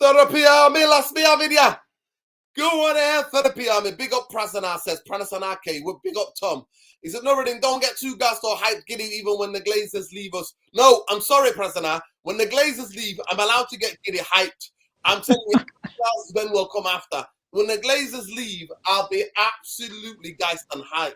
Therapy Army, last me having ya. Go on here, Therapy Army. Big up Prasanna says, Pranasanake. We're big up Tom. He said, Nuruddin, don't get too gassed or hyped giddy even when the Glazers leave us. No, I'm sorry, Prasanna. When the Glazers leave, I'm allowed to get giddy hyped. I'm telling you, then will come after. When the Glazers leave, I'll be absolutely gassed and hyped.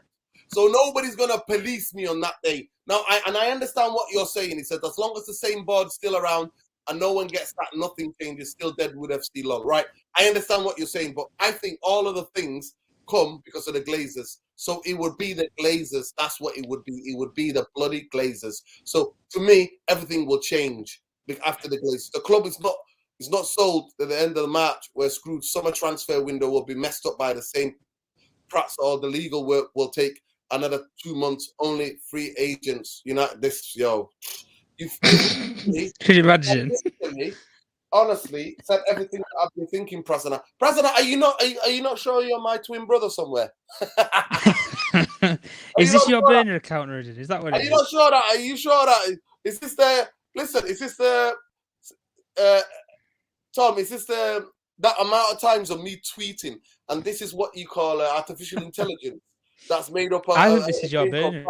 So nobody's going to police me on that day. Now, I understand what you're saying. He said, as long as the same board's still around and no one gets that, nothing changes, still Deadwood FC long, right? I understand what you're saying, but I think all of the things come because of the Glazers. So it would be the Glazers. That's what it would be. It would be the bloody Glazers. So to me, everything will change after the Glazers. The club is not sold at the end of the March. We're screwed. Summer transfer window will be messed up by the same prats. All the legal work will take another 2 months. Only free agents. You know this, yo. Could you imagine? Honestly, said everything I've been thinking, Prasanna. Prasanna, are you not sure you're my twin brother somewhere? Is this your burner account, or is that what it is? Are you not sure that? Are you sure that? Is this the? Listen, is this the? Tom, is this the that amount of times of me tweeting, and this is what you call artificial intelligence? That's made up of. I think this is your burner.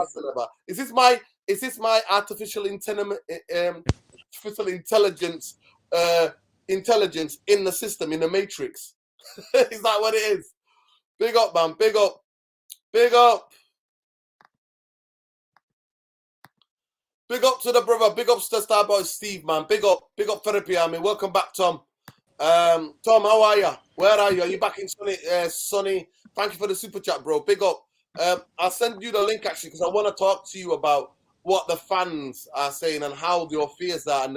Is this my artificial intelligence? Intelligence in the system, in the matrix. Is that what it is? Big up, man. Big up. Big up. Big up to the brother. Big up to the Starboy Steve, man. Big up. Big up Therapy Army. Welcome back, Tom. Tom, how are you? Where are you? Are you back in sunny? Thank you for the super chat, bro. Big up. I'll send you the link, actually, because I want to talk to you about what the fans are saying and how your fears are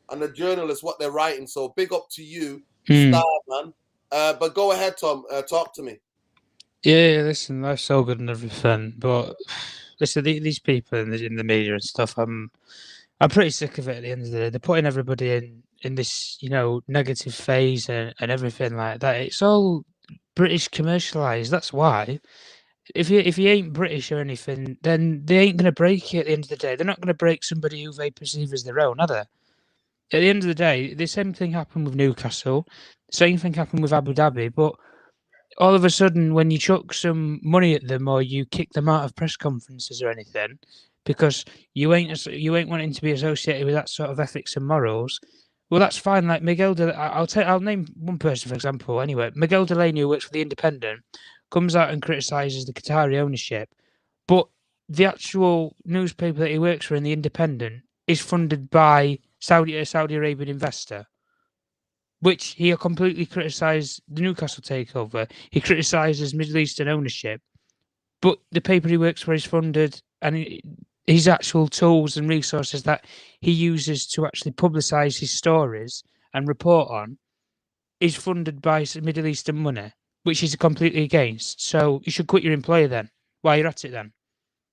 and the journalists, what they're writing. So big up to you, Star, man. But go ahead, Tom. Talk to me. Yeah, listen, that's so good and everything. But listen, these people in the media and stuff, I'm pretty sick of it at the end of the day. They're putting everybody in this, negative phase and everything like that. It's all British commercialised. That's why. If you ain't British or anything, then they ain't going to break you at the end of the day. They're not going to break somebody who they perceive as their own, are they? At the end of the day, the same thing happened with Newcastle, the same thing happened with Abu Dhabi, but all of a sudden, when you chuck some money at them or you kick them out of press conferences or anything, because you ain't wanting to be associated with that sort of ethics and morals, well, that's fine. Like Miguel, I'll name one person for example. Anyway, Miguel Delaney, who works for the Independent, comes out and criticises the Qatari ownership, but the actual newspaper that he works for in the Independent is funded by a Saudi Arabian investor, which he completely criticised the Newcastle takeover. He criticises Middle Eastern ownership, but the paper he works for is funded, and his actual tools and resources that he uses to actually publicise his stories and report on is funded by Middle Eastern money, which he's completely against. So you should quit your employer then, while you're at it then.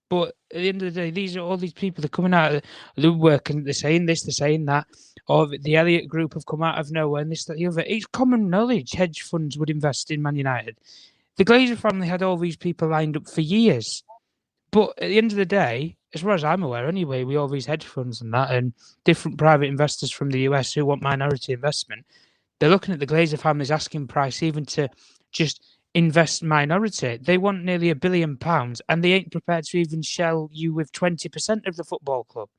But at the end of the day, all these people that are coming out of the woodwork and they're saying this, they're saying that, or the Elliott Group have come out of nowhere and this, that, the other. It's common knowledge hedge funds would invest in Man United. The Glazer family had all these people lined up for years. But at the end of the day, as far as I'm aware anyway, with all these hedge funds and that, and different private investors from the US who want minority investment, they're looking at the Glazer family's asking price even to just invest minority. They want nearly £1 billion, and they ain't prepared to even shell you with 20% of the football club.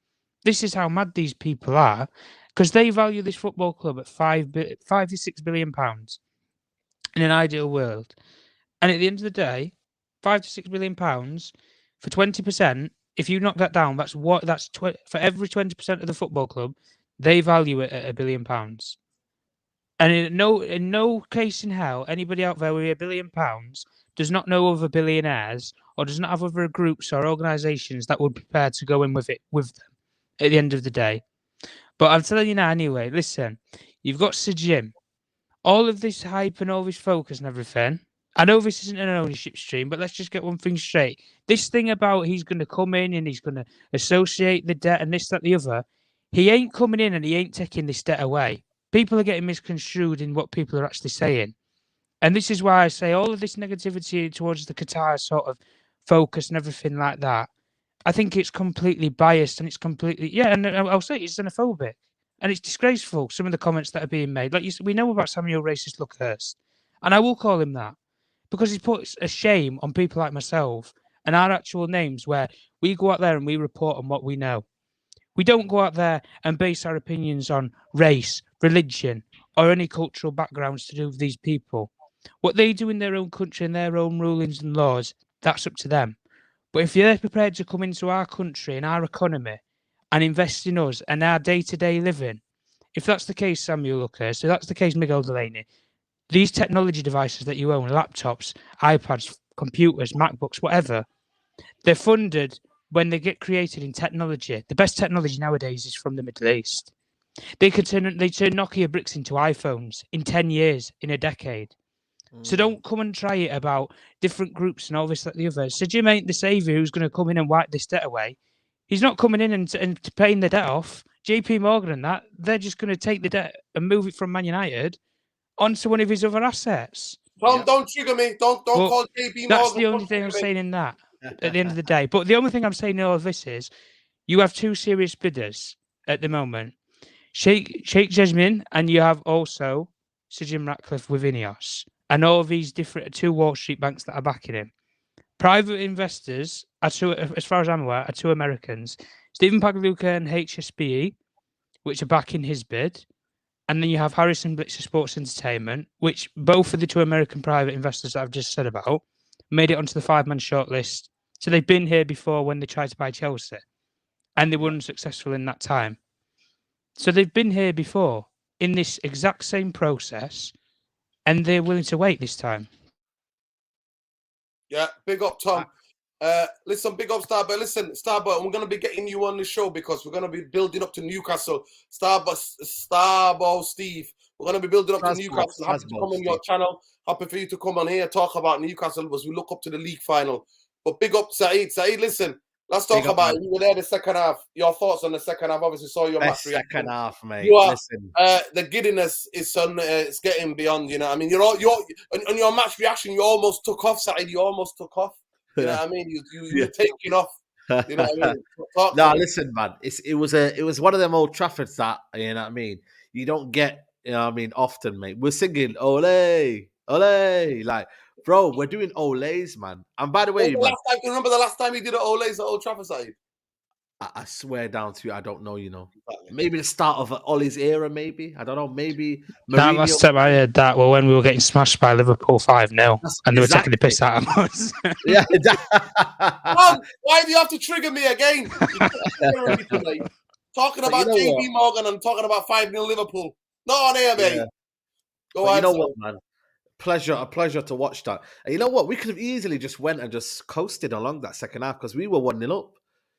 This is how mad these people are, because they value this football club at £5 to £6 billion in an ideal world. And at the end of the day, £5 to £6 billion for 20%. If you knock that down, for every 20% of the football club, they value it at £1 billion. And in no case in hell, anybody out there with £1 billion does not know other billionaires or does not have other groups or organisations that would be prepared to go in with them at the end of the day. But I'm telling you now anyway, listen, you've got Sir Jim. All of this hype and all this focus and everything, I know this isn't an ownership stream, but let's just get one thing straight. This thing about he's going to come in and he's going to associate the debt and this, that, the other, he ain't coming in and he ain't taking this debt away. People are getting misconstrued in what people are actually saying. And this is why I say all of this negativity towards the Qatar sort of focus and everything like that, I think it's completely biased and it's completely, and I'll say it's xenophobic. And it's disgraceful, some of the comments that are being made. Like you said, we know about Samuel Racist Luckhurst, and I will call him that because he puts a shame on people like myself and our actual names where we go out there and we report on what we know. We don't go out there and base our opinions on race, religion, or any cultural backgrounds to do with these people. What they do in their own country and their own rulings and laws, that's up to them. But if they're prepared to come into our country and our economy and invest in us and our day-to-day living, if that's the case, Samuel Luckhurst, so that's the case, Miguel Delaney, these technology devices that you own, laptops, iPads, computers, MacBooks, whatever, they're funded when they get created in technology. The best technology nowadays is from the Middle East. They turn Nokia bricks into iPhones in 10 years, in a decade. So don't come and try it about different groups and all this, that, the other. So Jim ain't the saviour who's going to come in and wipe this debt away. He's not coming in and paying the debt off. JP Morgan and that, they're just going to take the debt and move it from Man United onto one of his other assets. Tom, don't trigger me. Don't call JP Morgan. That's the only thing I'm saying in that at the end of the day. But the only thing I'm saying in all of this is you have two serious bidders at the moment. Sheikh Jasmine, and you have also Sir Jim Ratcliffe with Ineos. And all these different two Wall Street banks that are backing him. Private investors, as far as I'm aware, are two Americans, Stephen Pagliuca and HSBE, which are backing his bid. And then you have Harrison Blitzer Sports Entertainment, which both of the two American private investors that I've just said about made it onto the 5-man shortlist. So they've been here before when they tried to buy Chelsea. And they were unsuccessful in that time. So they've been here before in this exact same process. And they're willing to wait this time. Yeah, big up, Tom. Listen, big up, Starboy. Listen, Starboy, we're going to be getting you on the show because we're going to be building up to Newcastle. Starboy, Steve, we're going to be building up to Newcastle. Happy to come on your channel. Happy for you to come on here, talk about Newcastle as we look up to the league final. But big up, Saeed. Saeed, listen, let's talk about it. You were there the second half. Your thoughts on the second half? Obviously, saw your match reaction. Second half, mate. You are, listen, the giddiness is it's getting beyond. You know, I mean, you're on your match reaction. You almost took off, Saeed. You almost took off. You know what I mean? You're taking off. You know what I mean? No, listen, man. It was one of them Old Traffords that, you know what I mean, you don't get, you know what I mean, often, mate. We're singing Ole, Ole, like, bro, we're doing Oles, man. And by the way, can you remember the last time you did an Oles at Old Trafford, Saeed? I swear down to you, I don't know, you know. Maybe the start of Ollie's era, maybe. I don't know, maybe. That last time I heard that, well, when we were getting smashed by Liverpool 5-0, and they were taking the piss out of us. Yeah. Mom, why do you have to trigger me again? Talking about JP Morgan and talking about 5-0 Liverpool. Not on air, mate. Go on. You know what, man? A pleasure to watch that. And you know what? We could have easily just went and just coasted along that second half because we were 1-0 up.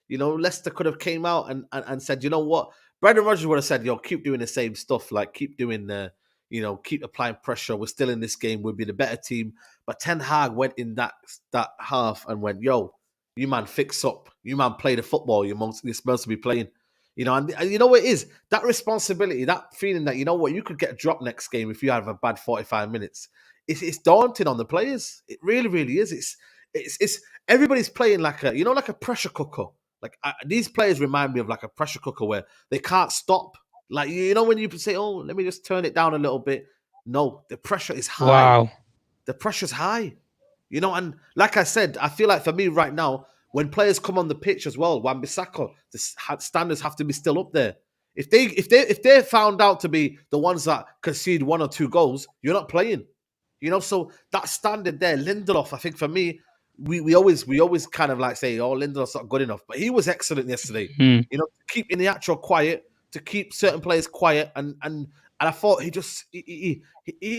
You know, Leicester could have came out and said, you know what? Brendan Rodgers would have said, yo, keep doing the same stuff. Like, keep doing keep applying pressure. We're still in this game. We'll be the better team. But Ten Hag went in that half and went, yo, you man, fix up. You man, play the football you're supposed to be playing. You know, and you know what it is? That responsibility, that feeling that, you know what, you could get dropped next game if you have a bad 45 minutes. It's daunting on the players. It really, really is. It's everybody's playing like a pressure cooker. Like these players remind me of like a pressure cooker where they can't stop. Like, you know, when you say, oh, let me just turn it down a little bit. No, the pressure is high. Wow. The pressure's high. You know, and like I said, I feel like for me right now, when players come on the pitch as well, Wan-Bissaka, the standards have to be still up there. If they're found out to be the ones that concede 1 or 2 goals, you're not playing. You know, so that standard there, Lindelof, I think for me, we always kind of like say, oh, Lindelof's not good enough, but he was excellent yesterday. You know, to keep in the actual quiet, to keep certain players quiet, and I thought he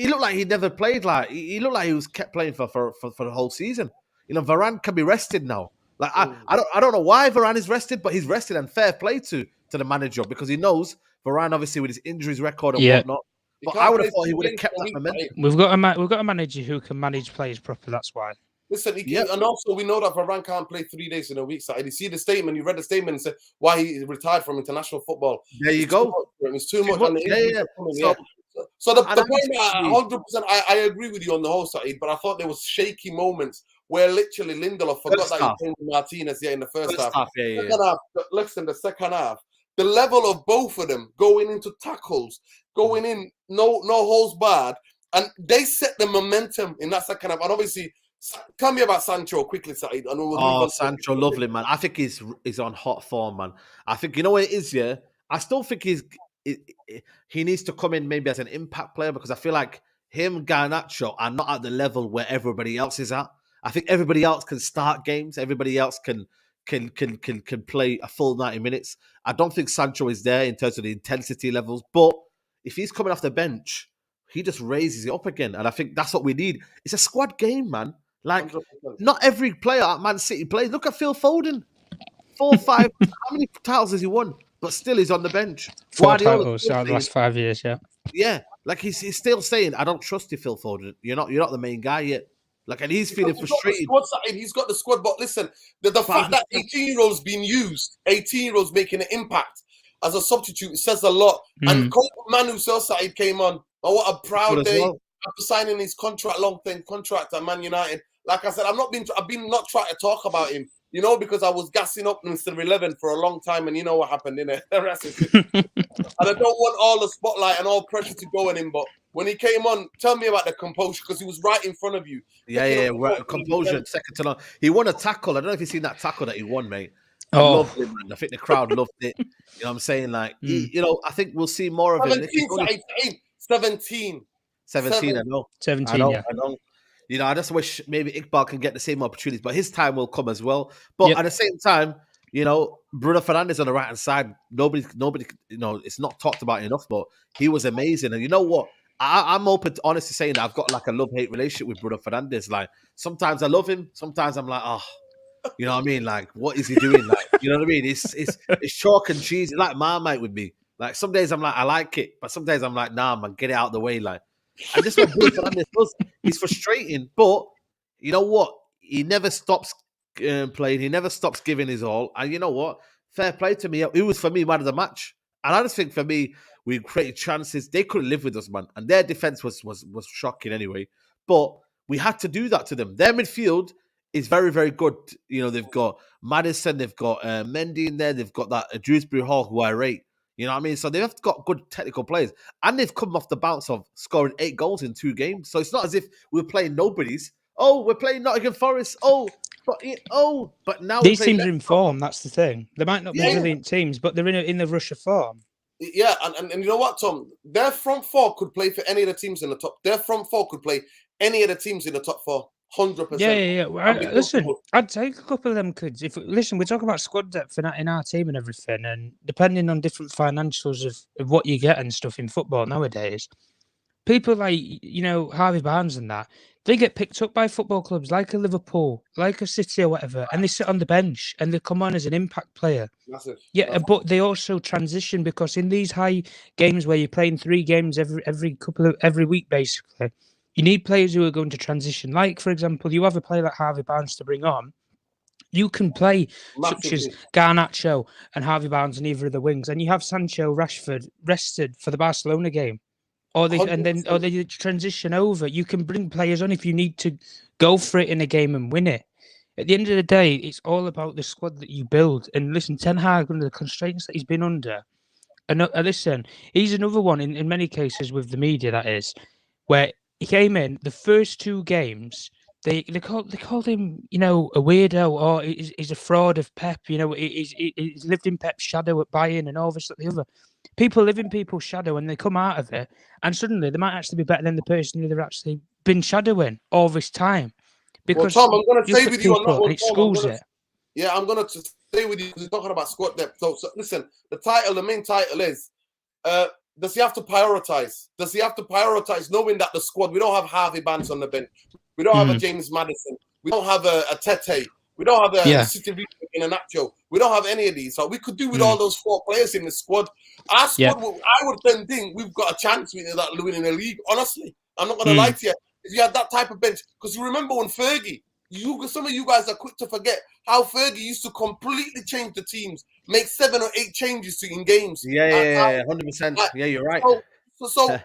looked like he never played. Like he looked like he was kept playing for the whole season. You know, Varane can be rested now. Like I don't know why Varane is rested, but he's rested, and fair play to the manager because he knows Varane obviously with his injuries record and whatnot. But I would have thought he would have kept that momentum. We've got a manager who can manage players properly. That's why. Listen, and also we know that Varane can't play 3 days in a week. So you see the statement, you read the statement and said why he retired from international football. There you go. It's too much. So the point, 100%, I agree with you on the whole side, but I thought there was shaky moments where literally Lindelof forgot that he came with Martinez in the first half. Second half, listen, the second half, the level of both of them going into tackles, going in, no holes barred, and they set the momentum in that second half. And obviously, tell me about Sancho quickly, Saeed. And we'll move on. Sancho, lovely, man. I think he's on hot form, man. I think, you know what it is, yeah? I still think he needs to come in maybe as an impact player, because I feel like him and Garnacho are not at the level where everybody else is at. I think everybody else can start games. Everybody else can play a full 90 minutes. I don't think Sancho is there in terms of the intensity levels. But if he's coming off the bench, he just raises it up again. And I think that's what we need. It's a squad game, man. Like, 100%. not every player at Man City plays. Look at Phil Foden. 4, 5. How many titles has he won? But still, he's on the bench. 4 titles out the last 5 years, yeah. Yeah, like he's still saying, "I don't trust you, Phil Foden. You're not the main guy yet." Like, and he's feeling frustrated. He's got the squad, but listen, the fact that 18-year-olds being used, 18-year-olds making an impact as a substitute, it says a lot. And Manu Sosai came on. Oh, what a proud day after signing his long-term contract at Man United. Like I said, I've been not trying to talk about him, you know, because I was gassing up Mr. 11 for a long time, and you know what happened, innit? And I don't want all the spotlight and all pressure to go on him, but when he came on, tell me about the composure, because he was right in front of you. Yeah, composure, second to none. He won a tackle. I don't know if you've seen that tackle that he won, mate. I loved it, man. I think the crowd loved it. You know what I'm saying? Like, I think we'll see more of him. 17, I know. 17, I know. You know, I just wish maybe Iqbal can get the same opportunities, but his time will come as well. But at the same time, you know, Bruno Fernandes on the right-hand side, nobody, you know, it's not talked about enough, but he was amazing. And you know what? I'm open to honestly saying that I've got like a love-hate relationship with Bruno Fernandes. Like, sometimes I love him, sometimes I'm like, oh, you know what I mean? Like, what is he doing? Like, you know what I mean? It's chalk and cheese. It's like Marmite with me. Like, some days I'm like, I like it, but some days I'm like, nah, man, get it out of the way. Like, and this is what Bruno Fernandes does. He's frustrating, but you know what? He never stops playing. He never stops giving his all. And you know what? Fair play to me. It was, for me, man of the match. And I just think, for me, we created chances. They couldn't live with us, man. And their defense was shocking anyway. But we had to do that to them. Their midfield is very, very good. You know, they've got Maddison, they've got Mendy in there, they've got that Dewsbury Hall, who I rate. You know what I mean? So they've got good technical players. And they've come off the bounce of scoring 8 goals in 2 games. So it's not as if we're playing nobodies. Oh, we're playing Nottingham Forest. But now these teams are in form. That's the thing. They might not be brilliant teams, but they're in the rush of form. Yeah, and you know what, Tom? Their front 4 could play for any of the teams in the top. Their front 4 could play any of the teams in the top 4. 100%. Yeah. Well, listen, I'd take a couple of them kids. Listen, we talk about squad depth in our team and everything, and depending on different financials of what you get and stuff in football nowadays, people like, you know, Harvey Barnes and that, they get picked up by football clubs like a Liverpool, like a City or whatever, and they sit on the bench and they come on as an impact player. Massive. Yeah, but they also transition, because in these high games where you're playing 3 games every week, basically, you need players who are going to transition. Like, for example, you have a player like Harvey Barnes to bring on. You can play such as Garnacho and Harvey Barnes on either of the wings, and you have Sancho, Rashford rested for the Barcelona game, or they transition over. You can bring players on if you need to go for it in a game and win it. At the end of the day, it's all about the squad that you build. And listen, Tenhag, under the constraints that he's been under, and listen, he's another one in many cases with the media, that is, where he came in the first 2 games. They called him, you know, a weirdo, or he's a fraud of Pep. You know, he's lived in Pep's shadow at Bayern and all this and the other. People live in people's shadow and they come out of it, and suddenly they might actually be better than the person who they've actually been shadowing all this time. Because Tom, I'm going to stay with you on that one. It schools it. Yeah, I'm going to stay with you because you're talking about squad depth. So listen, the main title is. Does he have to prioritize? Does he have to prioritize knowing that the squad, we don't have Harvey Barnes on the bench. We don't have a James Maddison. We don't have a Tete. We don't have a City in a Nacho. We don't have any of these. So we could do with all those 4 players in the squad. Our squad, I would then think we've got a chance with that winning the league. Honestly, I'm not going to lie to you. If you had that type of bench, because you remember when Fergie, some of you guys are quick to forget how Fergie used to completely change the teams, make 7 or 8 changes in games. Yeah, 100%. Yeah, you're right. So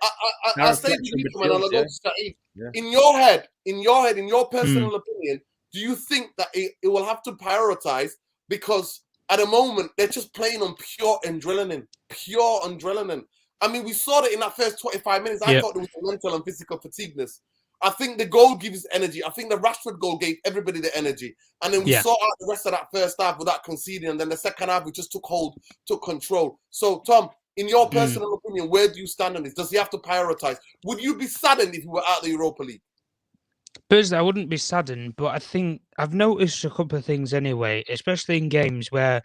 I stay with you, man. I'll go to Saeed. In your head, in your personal opinion, do you think that it will have to prioritize? Because at the moment, they're just playing on pure adrenaline. Pure adrenaline. I mean, we saw that in that first 25 minutes. I thought there was a mental and physical fatigueness. I think the goal gives energy. I think the Rashford goal gave everybody the energy. And then we saw out the rest of that first half without conceding. And then the second half, we just took control. So, Tom, in your personal opinion, where do you stand on this? Does he have to prioritise? Would you be saddened if we were out of the Europa League? Personally, I wouldn't be saddened, but I think I've noticed a couple of things anyway, especially in games where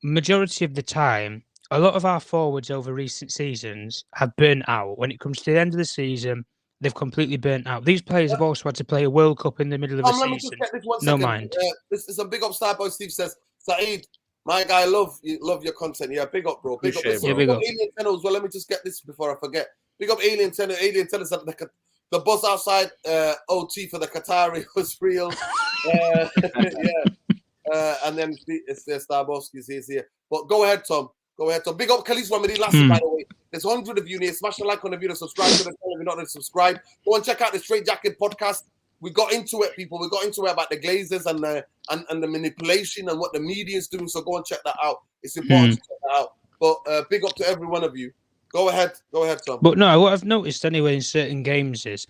majority of the time, a lot of our forwards over recent seasons have burnt out. When it comes to the end of the season, they've completely burnt out. These players have also had to play a World Cup in the middle of a season. Let me just get this 1 no second. Mind. This is a big up Starboy Steve says, Saeed, my guy, love your content. Yeah, big up, bro. Big up. Appreciate it, bro. Big up. Alien Tenno as well. Let me just get this before I forget. Big up Alien Tenno. Alien Tenno said the bus outside OT for the Qatari was real. And then it's there, Starboski's here. But go ahead, Tom. Go ahead, Tom. Big up Khalees Ramadi Lassie, by the way. There's 100 of you here. Smash the like on the video, subscribe to the channel if you're not already subscribed. Go and check out the Straight Jacket podcast. We got into it, people. We got into it about the Glazers and the manipulation and what the media is doing. So go and check that out. It's important to check that out. But big up to every one of you. Go ahead, Tom. But no, what I've noticed anyway in certain games is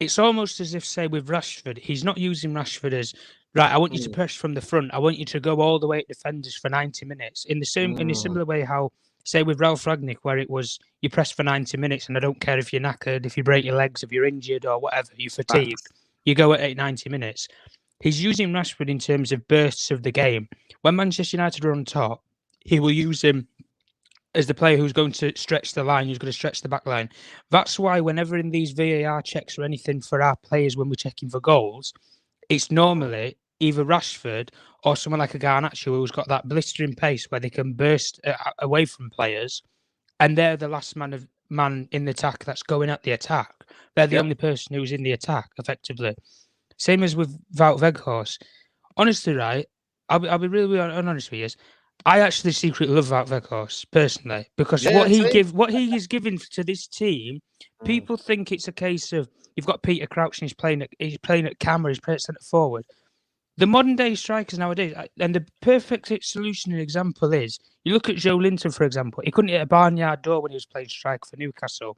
it's almost as if, say, with Rashford, he's not using Rashford as right. I want you to press from the front. I want you to go all the way at defenders for 90 minutes. In a similar way, how say with Ralph Ragnick, where it was you press for 90 minutes, and I don't care if you're knackered, if you break your legs, if you're injured or whatever, you're fatigued. You go at 90 minutes. He's using Rashford in terms of bursts of the game. When Manchester United are on top, he will use him as the player who's going to stretch the line, who's going to stretch the back line. That's why whenever in these VAR checks or anything for our players when we're checking for goals, it's normally either Rashford or someone like a Garnacho who's got that blistering pace where they can burst away from players, and they're the last man in the attack that's going at the attack. They're the only person who's in the attack, effectively. Same as with Wout Weghorst. Honestly, right, I'll be really honest with you. I actually secretly love Wout Weghorst personally because what he is giving to this team, people think it's a case of you've got Peter Crouch and he's playing at camera, he's playing at centre forward. The modern day strikers nowadays, and the perfect solution and example is you look at Joe Linton, for example. He couldn't hit a barnyard door when he was playing striker for Newcastle.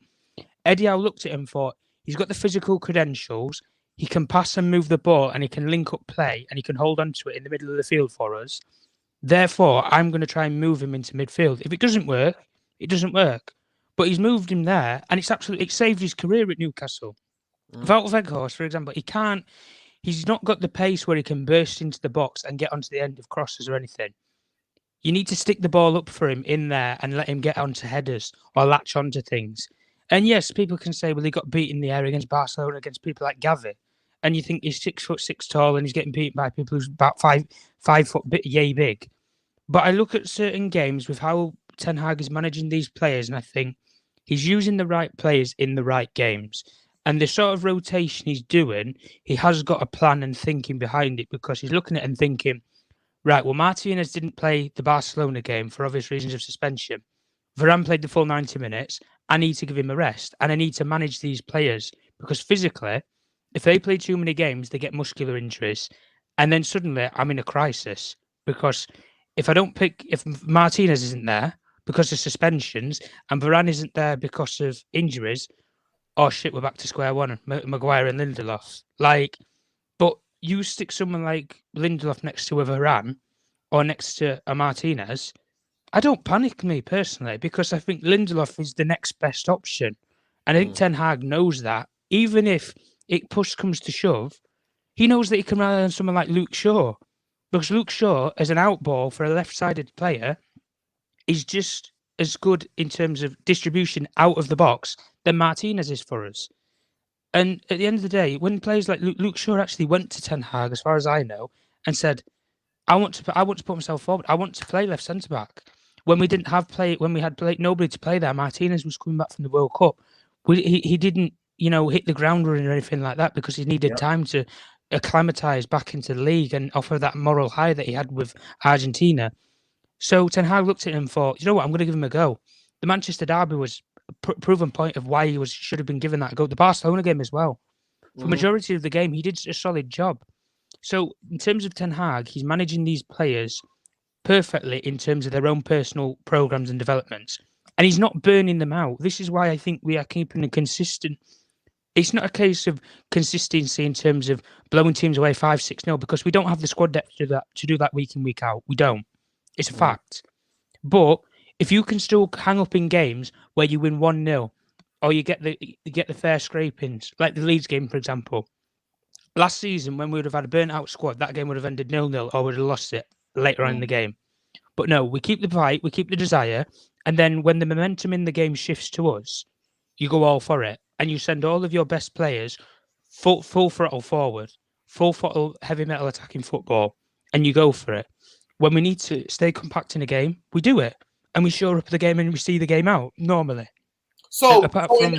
Eddie Howe looked at him and thought he's got the physical credentials. He can pass and move the ball, and he can link up play, and he can hold on to it in the middle of the field for us. Therefore, I'm going to try and move him into midfield. If it doesn't work, it doesn't work. But he's moved him there, and it saved his career at Newcastle. Wout Weghorst, for example, he's not got the pace where he can burst into the box and get onto the end of crosses or anything. You need to stick the ball up for him in there and let him get onto headers or latch onto things. And yes, people can say, well, he got beat in the air against Barcelona against people like Gavi. And you think he's 6'6" tall and he's getting beaten by people who's about 5 foot yay big. But I look at certain games with how Tenhag is managing these players, and I think he's using the right players in the right games. And the sort of rotation he's doing, he has got a plan and thinking behind it because he's looking at it and thinking, right, well, Martinez didn't play the Barcelona game for obvious reasons of suspension. Varane played the full 90 minutes. I need to give him a rest, and I need to manage these players because physically, if they play too many games, they get muscular injuries. And then suddenly I'm in a crisis because if Martinez isn't there because of suspensions and Varane isn't there because of injuries, oh shit, we're back to square one. Maguire and Lindelof. But you stick someone like Lindelof next to a Varane or next to a Martinez, I don't panic, me personally, because I think Lindelof is the next best option. And I think Ten Hag knows that. Even if push comes to shove, he knows that he can rely on someone like Luke Shaw. Because Luke Shaw, as an outball for a left-sided player, is just as good in terms of distribution out of the box than Martinez is for us. And at the end of the day, when players like Luke Shaw actually went to Ten Hag, as far as I know, and said, I want to put myself forward. I want to play left centre-back. When we had nobody to play there, Martinez was coming back from the World Cup. He didn't, hit the ground running or anything like that because he needed time to acclimatise back into the league and offer that moral high that he had with Argentina. So Ten Hag looked at him and thought, you know what, I'm going to give him a go. The Manchester derby was a proven point of why he should have been given that go. The Barcelona game as well. For majority of the game, he did a solid job. So in terms of Ten Hag, he's managing these players perfectly in terms of their own personal programs and developments, and he's not burning them out. This is why I think we are keeping a consistent. It's not a case of consistency in terms of blowing teams away 5-6-0 because we don't have the squad depth to do that week in week out. We don't. It's a fact. But if you can still hang up in games where you win 1-0 or you get the fair scrapings, like the Leeds game, for example. Last season, when we would have had a burnt out squad, that game would have ended 0-0 or would have lost it later on in the game. But no, we keep the fight, we keep the desire, and then when the momentum in the game shifts to us, you go all for it, and you send all of your best players full throttle forward, full throttle heavy metal attacking football, and you go for it. When we need to stay compact in a game, we do it, and we shore up the game and we see the game out normally. So, apart from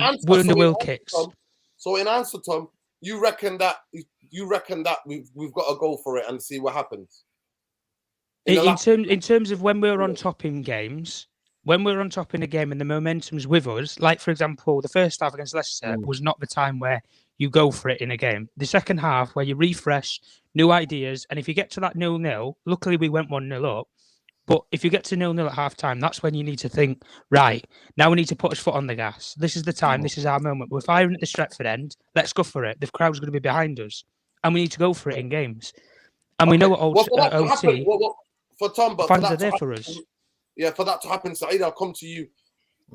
will kicks. So in answer, Tom, you reckon that we've got to go for it and see what happens. In terms of when we're on top in games, when we're on top in a game and the momentum's with us, like for example, the first half against Leicester was not the time where you go for it in a game. The second half where you refresh, new ideas, and if you get to that 0-0, luckily we went 1-0 up. But if you get to 0-0 at half time, that's when you need to think, right, now we need to put his foot on the gas. This is the time. This is our moment. We're firing at the Stretford end. Let's go for it. The crowd's going to be behind us. And we need to go for it in games. And we know what OT, for Tom, but fans are there for us. Yeah, for that to happen, Saeed, I'll come to you.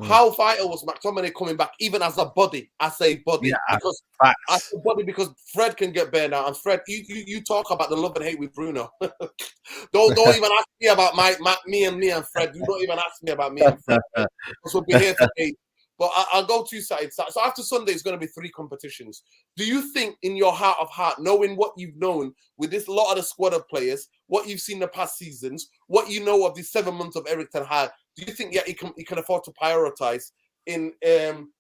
How vital was McTominay coming back, even as a body? I say body because Fred can get burned out, and Fred, you talk about the love and hate with Bruno. don't even ask me about me and Fred. You don't even ask me about me and Fred. We'll be here today. But I'll go to Saeed. So after Sunday, it's going to be 3 competitions. Do you think, in your heart of heart, knowing what you've known with this lot of the squad of players, what you've seen the past seasons, what you know of the 7 months of Erik Tenhag, do you think he can afford to prioritize in the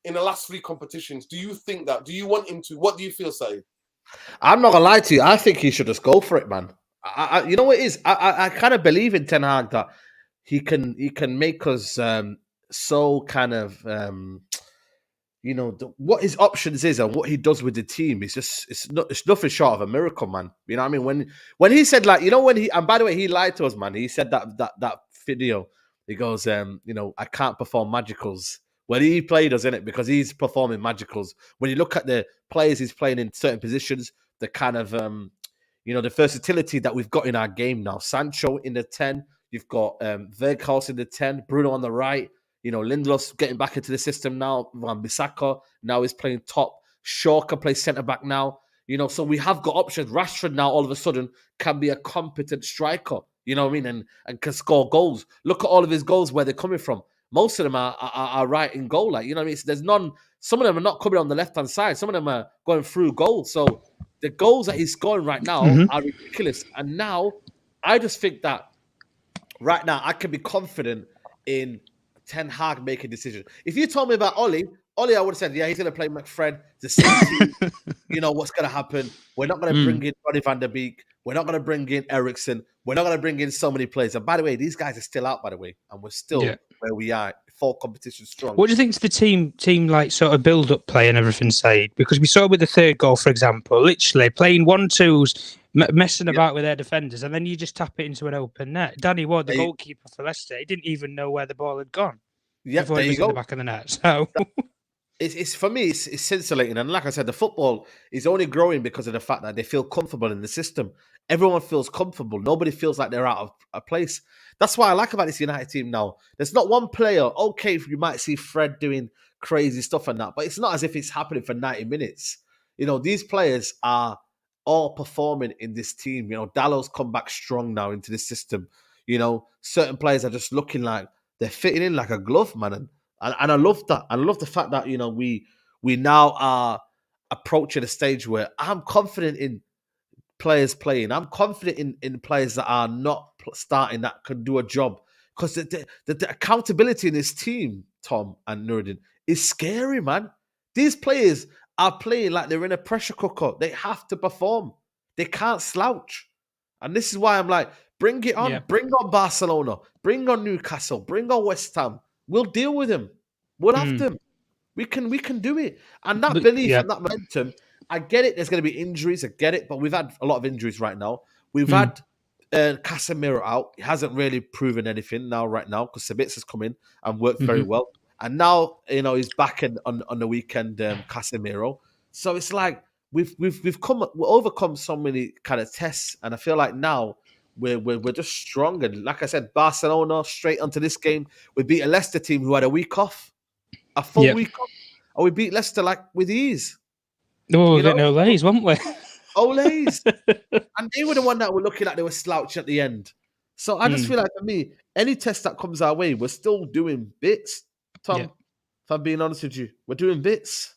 last 3 competitions? Do you think that? Do you want him to? What do you feel, Saeed? I'm not gonna lie to you. I think he should just go for it, man. You know what it is? I kind of believe in Ten Hag that he can make us so kind of what his options is and what he does with the team is just it's nothing short of a miracle, man. You know what I mean? When he said, like, and by the way, he lied to us, man. He said that video. He goes, I can't perform magicals. Well, he played us in it because he's performing magicals. When you look at the players he's playing in certain positions, the kind of the versatility that we've got in our game now. Sancho in the 10, you've got Weghorst in the 10, Bruno on the right. Lindelof's getting back into the system now. Wan-Bissaka now is playing top. Shaw can play centre-back now. So we have got options. Rashford now all of a sudden can be a competent striker. You know what I mean? And can score goals. Look at all of his goals, where they're coming from. Most of them are right in goal. Like, you know what I mean? So there's none. Some of them are not coming on the left-hand side. Some of them are going through goals. So the goals that he's scoring right now are ridiculous. And now I just think that right now I can be confident in Ten Hag make a decision. If you told me about Ollie, I would have said, yeah, he's going to play McFred, the same team. What's going to happen. We're not going to bring in Ronnie van der Beek. We're not going to bring in Eriksen. We're not going to bring in so many players. And by the way, these guys are still out, by the way. And we're still where we are, 4 competitions strong. What do you think is the team like sort of build-up play and everything, Saeed? Because we saw with the third goal, for example, literally playing 1-2s, messing about with their defenders, and then you just tap it into an open net. Danny Ward, the goalkeeper for Leicester, he didn't even know where the ball had gone. Yeah, before it was in the back of the net. So it's for me, it's scintillating. And like I said, the football is only growing because of the fact that they feel comfortable in the system. Everyone feels comfortable. Nobody feels like they're out of a place. That's what I like about this United team now. There's not one player. Okay, you might see Fred doing crazy stuff and that, but it's not as if it's happening for 90 minutes. These players are all performing in this team. Dallow's come back strong now into the system. Certain players are just looking like they're fitting in like a glove, man. And I love that. I love the fact that, we now are approaching a stage where I'm confident in players playing. I'm confident in players that are not starting that can do a job. Because the accountability in this team, Tom and Nuruddin, is scary, man. These players are playing like they're in a pressure cooker. They have to perform. They can't slouch. And this is why I'm like, bring it on. Yeah. Bring on Barcelona. Bring on Newcastle. Bring on West Ham. We'll deal with them. We'll have them. We can do it. And that belief and that momentum, I get it. There's going to be injuries. I get it. But we've had a lot of injuries right now. We've had Casemiro out. He hasn't really proven anything right now, because Sabitza's come in and worked very Mhm. well. And now, he's back on the weekend, Casemiro. So it's like we've overcome so many kind of tests, and I feel like now we're just stronger. Like I said, Barcelona straight onto this game. We beat a Leicester team who had a week off, a full Yep. week off, and we beat Leicester like with ease. Oh, we're You know, getting Olays, weren't we? Olays. And they were the one that were looking like they were slouching at the end. So I just feel like, for me, any test that comes our way, we're still doing bits. Tom, Yeah. if I'm being honest with you, we're doing bits.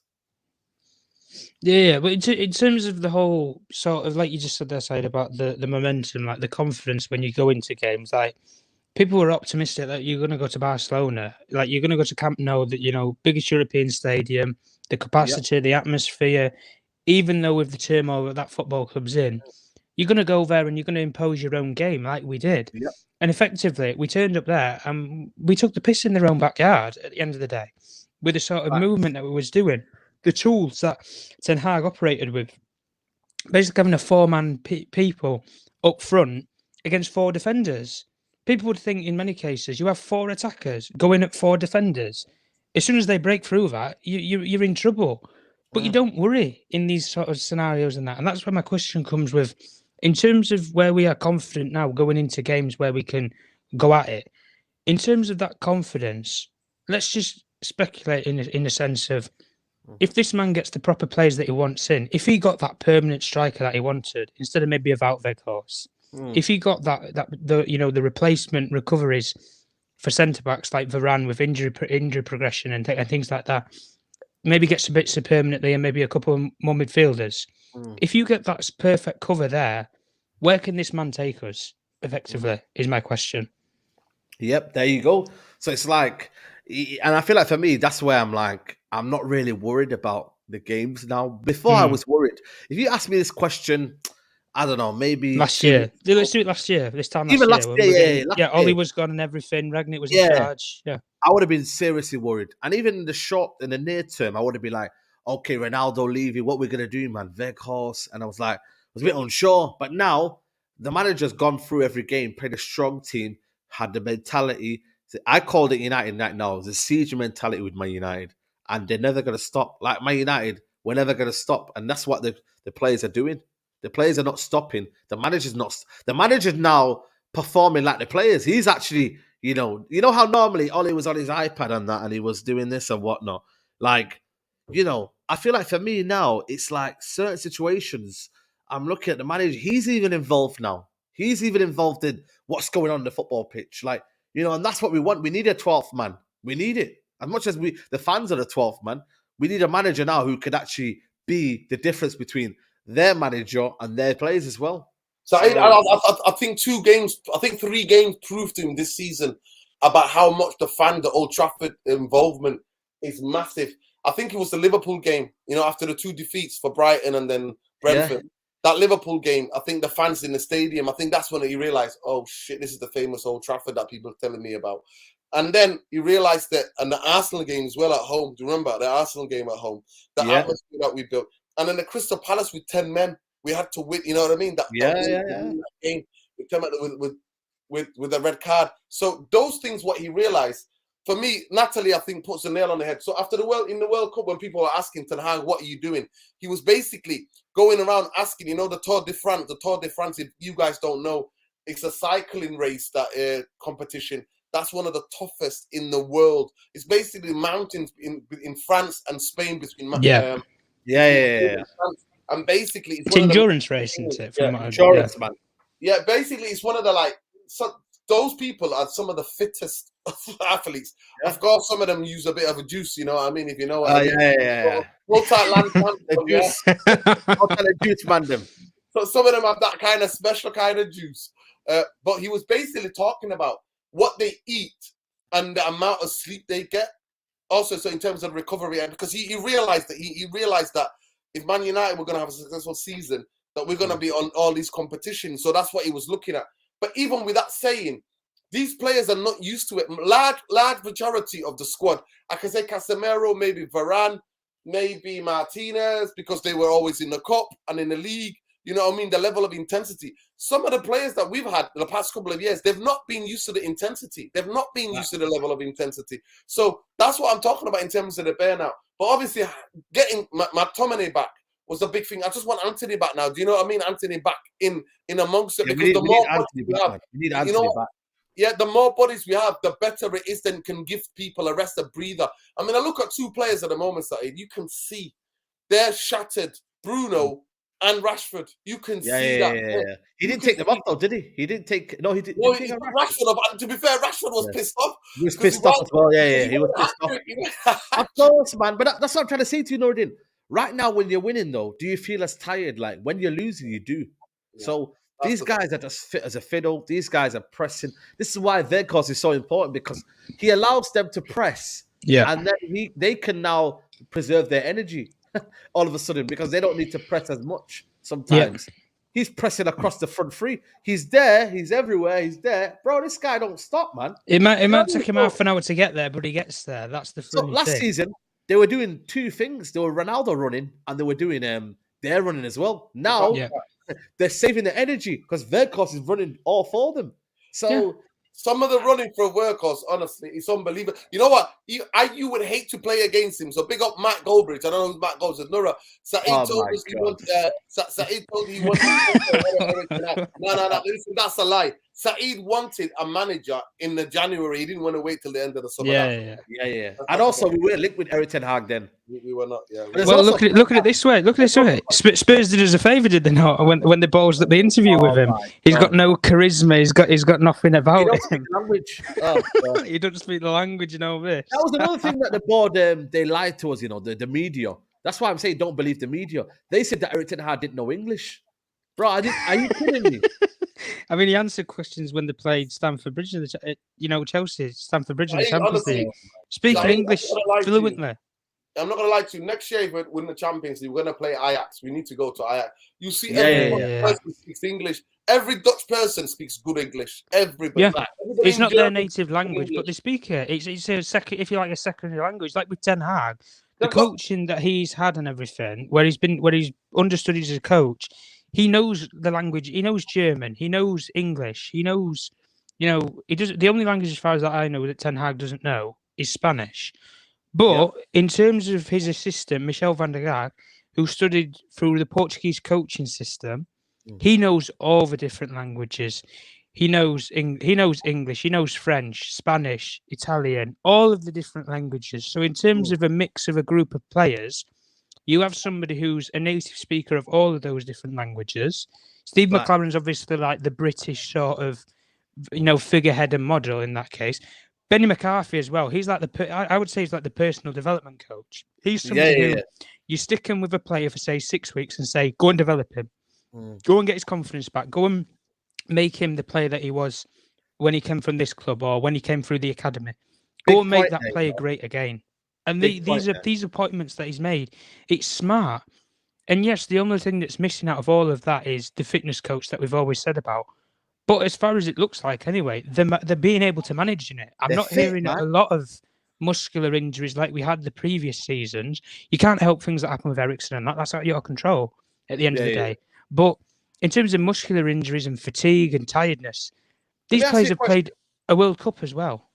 Yeah, but in terms of the whole sort of, like you just said there, side about the momentum, like the confidence when you go into games, like people were optimistic that you're going to go to Barcelona, like you're going to go to Camp Nou, that biggest European stadium, the capacity, the atmosphere. Even though with the turmoil that football club's in, you're going to go there and you're going to impose your own game, like we did. Yep. And effectively, we turned up there and we took the piss in their own backyard at the end of the day, with the sort of movement that we was doing, the tools that Tenhag operated with, basically having a four-man people up front against four defenders. People would think in many cases you have four attackers going at four defenders. As soon as they break through that, you're in trouble. But you don't worry in these sort of scenarios and that. And that's where my question comes with, in terms of where we are confident now going into games where we can go at it. In terms of that confidence, let's just speculate in a sense of, if this man gets the proper players that he wants in, if he got that permanent striker that he wanted, instead of maybe a Wout Weghorst, if he got the replacement recoveries for centre backs like Varane with injury progression and things like that, maybe gets a bit permanently and maybe a couple more midfielders. If you get that perfect cover there, where can this man take us? Effectively, is my question. Yep, there you go. So it's like, and I feel like for me, that's where I'm like, I'm not really worried about the games now. Before I was worried. If you ask me this question, I don't know, maybe Last year. Let's do it last year. This time Even last last year. year, last year. Ollie was gone and everything. Ragnick was in charge. Yeah. I would have been seriously worried. And even in the near term, I would have been like, okay, Ronaldo leaving, what we're going to do, man? Weghorst. And I was a bit unsure. But now, the manager's gone through every game, played a strong team, had the mentality. I called it United right now. There's a siege mentality with Man United. And they're never going to stop. Like Man United, we're never going to stop. And that's what the players are doing. The players are not stopping. The manager's not. The manager's now performing like the players. He's actually, you know how normally Ollie was on his iPad and that, and he was doing this and whatnot. Like, I feel like for me now, it's like certain situations. I'm looking at the manager. He's even involved now. He's even involved in what's going on the football pitch. Like, and that's what we want. We need a 12th man. We need it. As much as the fans are the 12th man, we need a manager now who could actually be the difference between their manager and their players as well. So I think 3 games proved to him this season about how much the Old Trafford involvement is massive. I think it was the Liverpool game, after the 2 defeats for Brighton and then Brentford. Yeah. That Liverpool game, I think the fans in the stadium, I think that's when he realised, oh shit, this is the famous Old Trafford that people are telling me about. And then he realised that, and the Arsenal game as well at home, do you remember the Arsenal game at home? The atmosphere that we built. And then the Crystal Palace with 10 men, we had to win. You know what I mean? That game, we came out with the red card. So those things, what he realized. For me, Natalie, I think, puts the nail on the head. So after the World Cup, when people were asking Tenhag, what are you doing? He was basically going around asking, the Tour de France. The Tour de France, if you guys don't know, it's a cycling race, that competition. That's one of the toughest in the world. It's basically mountains in France and Spain between. And basically, it's endurance race, isn't it? Endurance, man. Yeah, basically, it's one of the those people are some of the fittest athletes. Yeah. Of course, some of them use a bit of a juice. You know what I mean? If you know what I mean. Juice, man, them. So some of them have that kind of special kind of juice. But he was basically talking about what they eat and the amount of sleep they get. Also, so in terms of recovery, and because he realized that he realized that if Man United were going to have a successful season, that we're going to be on all these competitions. So that's what he was looking at. But even with that saying, these players are not used to it. Large majority of the squad, I can say Casemiro, maybe Varane, maybe Martinez, because they were always in the cup and in the league. You know what I mean? The level of intensity. Some of the players that we've had in the past couple of years, they've not been used to the intensity. They've not been used to the level of intensity. So that's what I'm talking about in terms of the burnout. But obviously, getting McTominay back was a big thing. I just want Anthony back now. Do you know what I mean? Anthony back in amongst it, because the more bodies we have, you know what? Yeah, the more bodies we have, the better it is. Then can give people a rest, a breather. I mean, I look at two players at the moment, Saeed. You can see they're shattered. Bruno and Rashford. You can see that. Yeah. He didn't take them off though, did he? He didn't take. No, he didn't. Well, he took Rashford off. And to be fair, Rashford was pissed off. He was pissed off as well. Yeah. He was pissed off. Of course, man. But that's what I'm trying to say to you, Nordin. Right now, when you're winning, though, do you feel as tired? Like when you're losing, you do. Yeah. So these guys are just fit as a fiddle. These guys are pressing. This is why their cause is so important, because he allows them to press. Yeah. And then they can now preserve their energy all of a sudden, because they don't need to press as much sometimes. Yeah. He's pressing across the front three. He's there. He's everywhere. He's there. Bro, this guy don't stop, man. It might take him half an hour to get there, but he gets there. That's the funny thing. Last season, they were doing two things. They were Ronaldo running, and they were doing their running as well. Now, they're saving their energy because Verkos is running all for them. So some of the running for a workhorse, honestly, it's unbelievable. You know what? You would hate to play against him. So big up Matt Goldbridge. I don't know who Matt Goldbridge is. Nura. Saeed told us he wanted. Saeed told he wanted. No. Listen, that's a lie. Saeed wanted a manager in the January. He didn't want to wait till the end of the summer. Yeah. And also, we were linked with Erik Tenhag then. We were not. Yeah. Well, look at it this way. Look at it this way. Spurs did us a favour, did they not? When they ballsed up the interview with him, he's got no charisma. He's got nothing about him. Language. He doesn't speak the language. You know this. That was another thing that the board they lied to us. You know, the media. That's why I'm saying don't believe the media. They said that Erik Tenhag didn't know English. Bro, are you kidding me? I mean, he answered questions when they played Stamford Bridge, Chelsea, Stamford Bridge in the Champions League. Speaking English fluently. I'm not going to lie to you. Next year, if we win the Champions League, we're going to play Ajax. We need to go to Ajax. You see, every person speaks English. Every Dutch person speaks good English. Everybody. Yeah. It's not their native language, but they speak it. It's a second, if you like, a secondary language. Like with Ten Hag, the coaching that he's had and everything, where he's understudied as a coach. He knows the language. He knows German. He knows English. He knows, he does. The only language, as far as I know, that Ten Hag doesn't know is Spanish. But in terms of his assistant, Michel van der Gaag, who studied through the Portuguese coaching system, he knows all the different languages. He knows English. He knows French, Spanish, Italian, all of the different languages. So in terms of a mix of a group of players, you have somebody who's a native speaker of all of those different languages. Steve McLaren's obviously like the British sort of, figurehead and model in that case. Benny McCarthy as well. He's like I would say he's like the personal development coach. He's somebody who you stick him with a player for say 6 weeks and say, go and develop him. Go and get his confidence back. Go and make him the player that he was when he came from this club or when he came through the academy. Go and make that player great again. And these appointments that he's made, it's smart. And yes, the only thing that's missing out of all of that is the fitness coach that we've always said about. But as far as it looks like, anyway, they're being able to manage it. I'm not hearing a lot of muscular injuries like we had the previous seasons. You can't help things that happen with Eriksen and that's out of your control at the end of the day. But in terms of muscular injuries and fatigue and tiredness, these players have played a World Cup as well.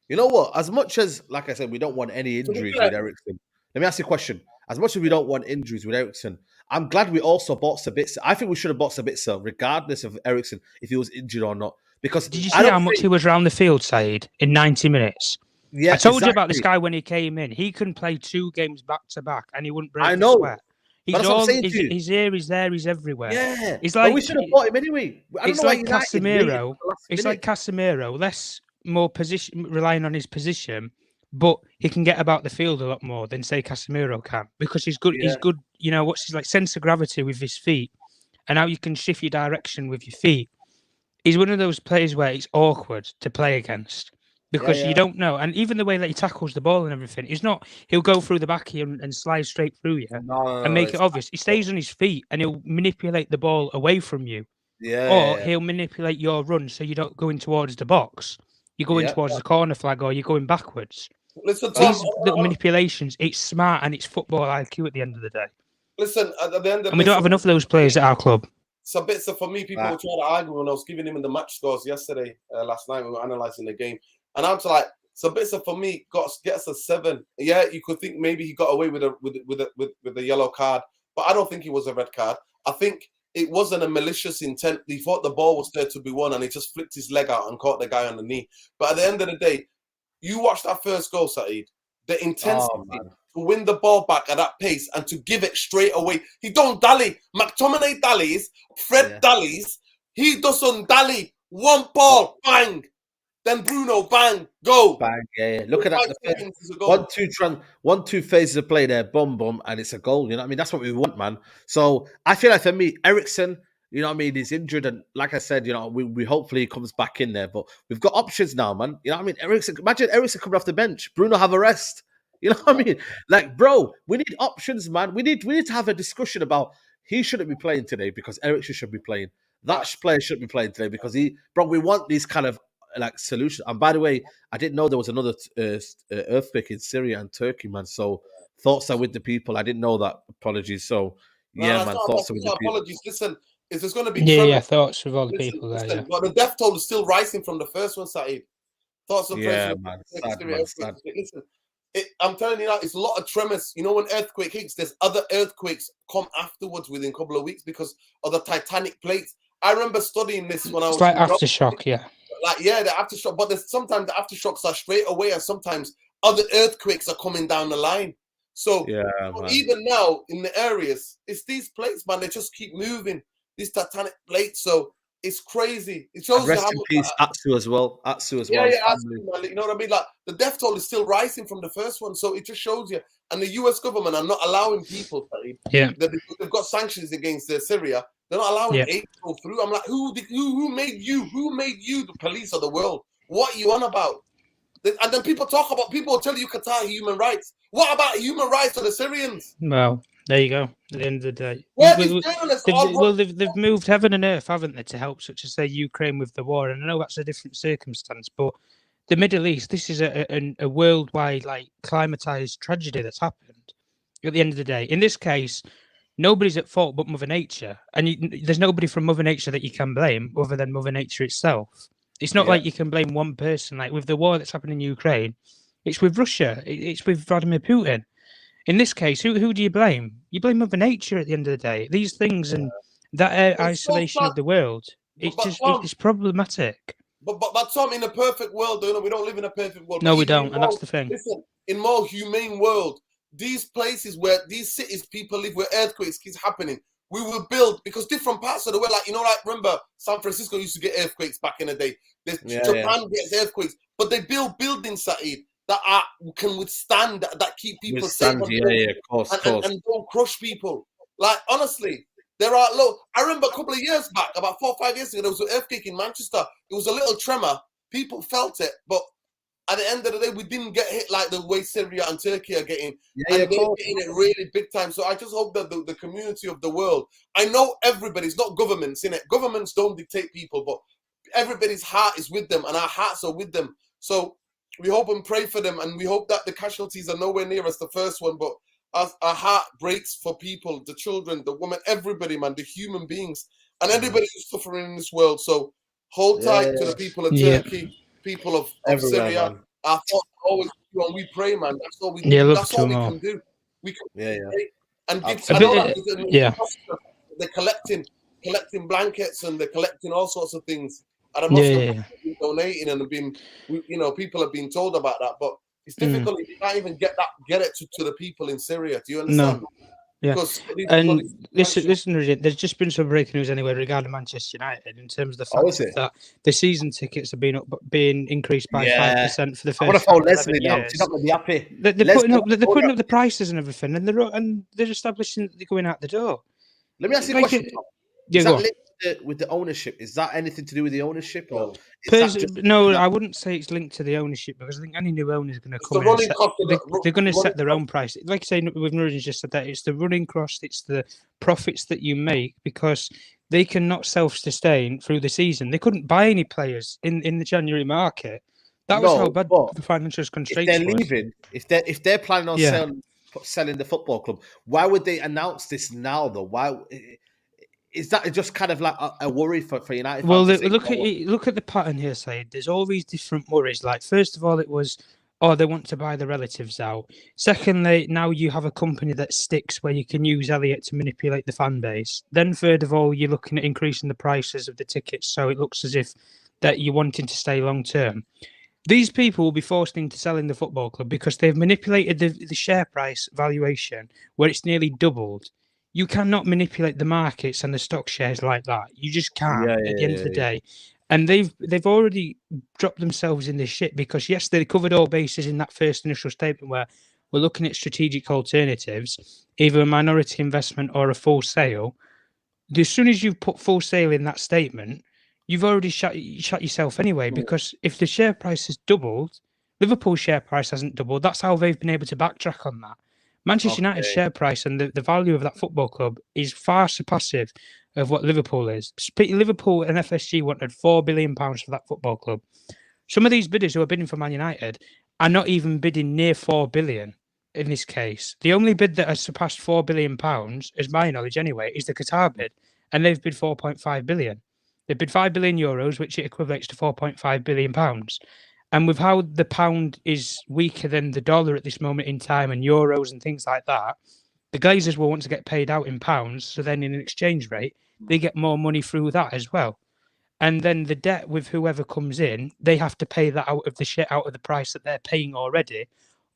You know what? As much as, like I said, we don't want any injuries with Eriksen. Let me ask you a question. As much as we don't want injuries with Eriksen, I'm glad we also bought Sabitzer. I think we should have bought Sabitzer, regardless of Eriksen, if he was injured or not. Because did you see how much he was around the field, Saeed, in 90 minutes? Yeah, I told you about this guy when he came in. He couldn't play 2 games back to back, and he wouldn't break a sweat. His ear is there. He's everywhere. Yeah, he's like, we should have bought him anyway. It's like Casemiro. It's like Casemiro, more position, relying on his position, but he can get about the field a lot more than say Casemiro can because he's good. He's good. What's his sense of gravity with his feet, and how you can shift your direction with your feet. He's one of those players where it's awkward to play against because you don't know. And even the way that he tackles the ball and everything, he'll go through the back here and slide straight through you and make it obvious. He stays on his feet and he'll manipulate the ball away from you. Or he'll manipulate your run so you don't go in towards the box. You're going towards the corner flag or you're going backwards. Listen, these little manipulations, it's smart and it's football IQ at the end of the day. Listen, at the end of we don't have enough of those players at our club. So bits of, for me, people were trying to argue when I was giving him the match scores yesterday, last night, we were analysing the game. And I'm like, so bits of, for me, gets a 7. Yeah, you could think maybe he got away with the yellow card, but I don't think it was a red card. I think it wasn't a malicious intent. He thought the ball was there to be won, and he just flicked his leg out and caught the guy on the knee. But at the end of the day, you watch that first goal, Saeed. The intensity to win the ball back at that pace and to give it straight away. He don't dally. McTominay dallies. Fred dallies. He doesn't dally. One ball, bang. Then Bruno, bang, go. Bang, yeah. Look at that. The 1-2 phases of play there, boom, and it's a goal. You know what I mean? That's what we want, man. So I feel like for me, Eriksen, you know what I mean, he's injured. And like I said, you know, we hopefully he comes back in there. But we've got options now, man. You know what I mean? Imagine Eriksen coming off the bench. Bruno have a rest. You know what I mean? Like, bro, we need options, man. We need to have a discussion about he shouldn't be playing today because Eriksen should be playing. That player shouldn't be playing today because we want these kind of like solution. And by the way, I didn't know there was another earthquake in Syria and Turkey, man. So thoughts are with the people. I didn't know that. Apologies. So man, thoughts are with the people. Apologies. Listen, is there's going to be thoughts with all the people there. Yeah. But the death toll is still rising from the first one, Saeed. Thoughts of man. Sad. Listen, I'm telling you now, it's a lot of tremors. You know, when earthquake hits, there's other earthquakes come afterwards within a couple of weeks because of the tectonic plates. I remember studying this when I was like aftershock, yeah. Like, yeah, the aftershock, but sometimes the aftershocks are straight away, and sometimes other earthquakes are coming down the line. So even now in the areas, it's these plates, man. They just keep moving. These tectonic plates, so it's crazy. It shows rest in peace, Atsu as well. Atsu as well. Yeah, Atsu, man. You know what I mean? Like the death toll is still rising from the first one, so it just shows you. And the U.S. government are not allowing people. They've got sanctions against Syria. They're not allowing aid to go through. I'm like, who made you? Who made you the police of the world? What are you on about? And then people will tell you Qatar human rights. What about human rights for the Syrians? Well, there you go. At the end of the day, they've moved heaven and earth, haven't they, to help, such as say Ukraine with the war. And I know that's a different circumstance, but the Middle East, this is a worldwide, like, climatized tragedy that's happened. At the end of the day, in this case, nobody's at fault but Mother Nature, and there's nobody from Mother Nature that you can blame other than Mother Nature itself. It's not like you can blame one person. Like with the war that's happening in Ukraine, it's with Russia, it's with Vladimir Putin. In this case, who do you blame? You blame Mother Nature at the end of the day. These things and that isolation of the world, it's problematic. But Tom, in a perfect world, we don't live in a perfect world. No, we don't, and that's the thing. Listen, in more humane world, these places where these cities people live, where earthquakes keep happening, we will build, because different parts of the world, like remember San Francisco used to get earthquakes back in the day. Japan gets earthquakes, but they build buildings, Saeed, that can withstand, that keep people safe. Of course. And don't crush people. Like honestly, there are I remember a couple of years back, about 4 or 5 years ago, there was an earthquake in Manchester. It was a little tremor. People felt it, but at the end of the day, we didn't get hit like the way Syria and Turkey are getting. They're getting it really big time. So I just hope that the community of the world, I know everybody's not governments, innit? Governments don't dictate people, but everybody's heart is with them and our hearts are with them. So we hope and pray for them, and we hope that the casualties are nowhere near as the first one, but our heart breaks for people, the children, the women, everybody, man, the human beings, and everybody who's suffering in this world. So hold tight to the people of Turkey, people of Syria. Man. Our thoughts always, and we pray, man. That's all we do. That's all we can do. We can pray and give. They're collecting blankets and they're collecting all sorts of things. And I'm not donating, and people have been told about that, but it's difficult. You can't even get it to the people in Syria. Do you understand? No. Yeah, and listen, there's just been some breaking news anyway regarding Manchester United in terms of the fact that the season tickets have been increased by 5% for the first. I want to follow Leslie now. She's not going to be happy. They're putting up the prices and everything, and they're establishing that they're going out the door. Let me ask you a question. Is that linked with the ownership? Is that anything to do with the ownership? Or no, I wouldn't say it's linked to the ownership, because I think any new owner is going to come in. They're going to set their own price. Like I say, with Nuruddin just said that, it's the running cost, it's the profits that you make, because they cannot self-sustain through the season. They couldn't buy any players in the January market. That was how bad the financial constraints were. If they're leaving, if they're planning on selling the football club, why would they announce this now, though? Why? is that just kind of like a worry for United Well, fans? To look at the pattern here, Said. There's all these different worries. Like, first of all, it was, oh, they want to buy the relatives out. Secondly, now you have a company that sticks where you can use Elliot to manipulate the fan base. Then, third of all, you're looking at increasing the prices of the tickets, so it looks as if that you're wanting to stay long term. These people will be forced into selling the football club because they've manipulated the share price valuation where it's nearly doubled. You cannot manipulate the markets and the stock shares like that. You just can't at the end of the day. And they've already dropped themselves in this shit because yes, they covered all bases in that first initial statement where we're looking at strategic alternatives, either a minority investment or a full sale. As soon as you've put full sale in that statement, you've already shut yourself anyway, because if the share price has doubled, Liverpool's share price hasn't doubled. That's how they've been able to backtrack on that. Manchester United's share price and the value of that football club is far surpassive of what Liverpool is. Liverpool and FSG wanted £4 billion for that football club. Some of these bidders who are bidding for Man United are not even bidding near 4 billion in this case. The only bid that has surpassed £4 billion, as my knowledge anyway, is the Qatar bid, and they've bid 4.5 billion. They bid 5 billion euros, which equates to 4.5 billion pounds. And with how the pound is weaker than the dollar at this moment in time, and euros and things like that, the Glazers will want to get paid out in pounds. So then, in an exchange rate, they get more money through that as well. And then the debt with whoever comes in, they have to pay that out of the shit out of the price that they're paying already.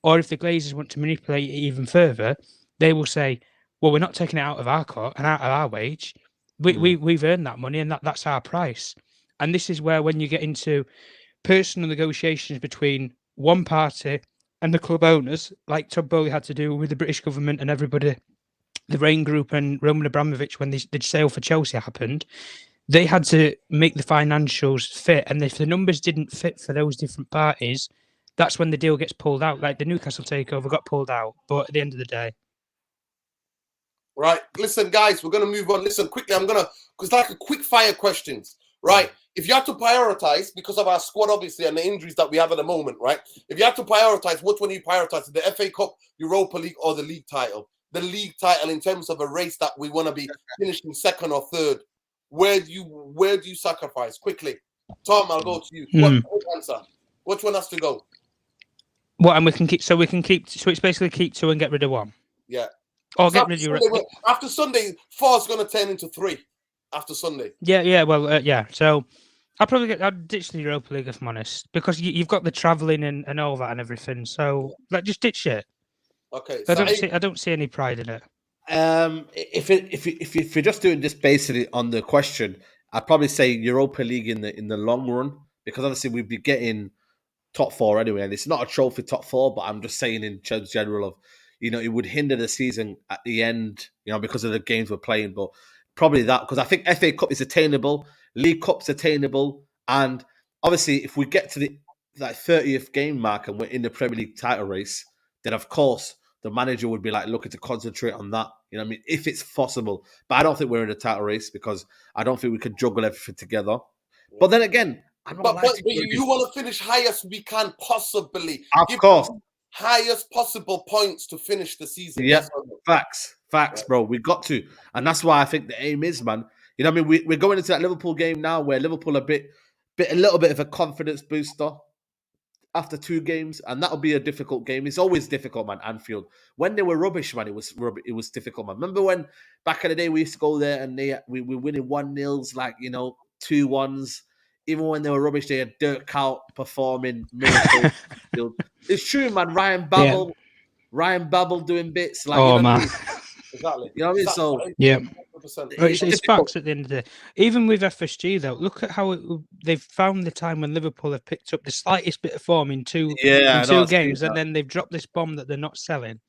Or if the Glazers want to manipulate it even further, they will say, well, we're not taking it out of our cut and out of our wage. We've earned that money, and that's our price. And this is where, when you get into personal negotiations between one party and the club owners, like Todd Bowley had to do with the British government and everybody, the Rain Group and Roman Abramovich, when the sale for Chelsea happened, they had to make the financials fit. And if the numbers didn't fit for those different parties, that's when the deal gets pulled out. Like the Newcastle takeover got pulled out. But at the end of the day, right. Listen, guys, we're going to move on. Listen, quickly, because like a quick fire questions, right? If you have to prioritize because of our squad, obviously, and the injuries that we have at the moment, right? If you have to prioritize, which one do you prioritize? The FA Cup, Europa League, or the league title? The league title, in terms of a race that we want to be finishing second or third, where do you sacrifice? Quickly. Tom, I'll go to you. What answer? Which one has to go? What, and we can keep, so it's basically keep 2 and get rid of 1. Yeah. Or get rid of your... After Sunday, 4 is going to turn into 3. After Sunday. Yeah. Well, yeah. So I'd ditch the Europa League, if I'm honest, because you've got the travelling and all that and everything. So just ditch it. Okay. I don't see any pride in it. If you're just doing this basically on the question, I'd probably say Europa League in the long run, because obviously we'd be getting top 4 anyway, and it's not a trophy top 4, but I'm just saying in general of, it would hinder the season at the end, because of the games we're playing. But probably that, because I think FA Cup is attainable, League Cup's attainable, and obviously if we get to the 30th game mark and we're in the Premier League title race, then of course the manager would be looking to concentrate on that. If it's possible. But I don't think we're in a title race, because I don't think we can juggle everything together. But then again, but you want to finish highest we can possibly. Of course. Highest possible points to finish the season. Yeah, facts, bro. We got to. And that's why I think the aim is, man. We're going into that Liverpool game now where Liverpool a little bit of a confidence booster after 2 games, and that'll be a difficult game. It's always difficult, man. Anfield, when they were rubbish, man, it was difficult, man. Remember when back in the day we used to go there and we were winning 1-0s, 2-1s. Even when they were rubbish, they had Dirk Kuyt performing miracles. It's true, man. Ryan Babel doing bits. Man. Exactly. You know what I mean? So, yeah. It's facts at the end of the day. Even with FSG, though, look at how they've found the time when Liverpool have picked up the slightest bit of form in two games, and then they've dropped this bomb that they're not selling.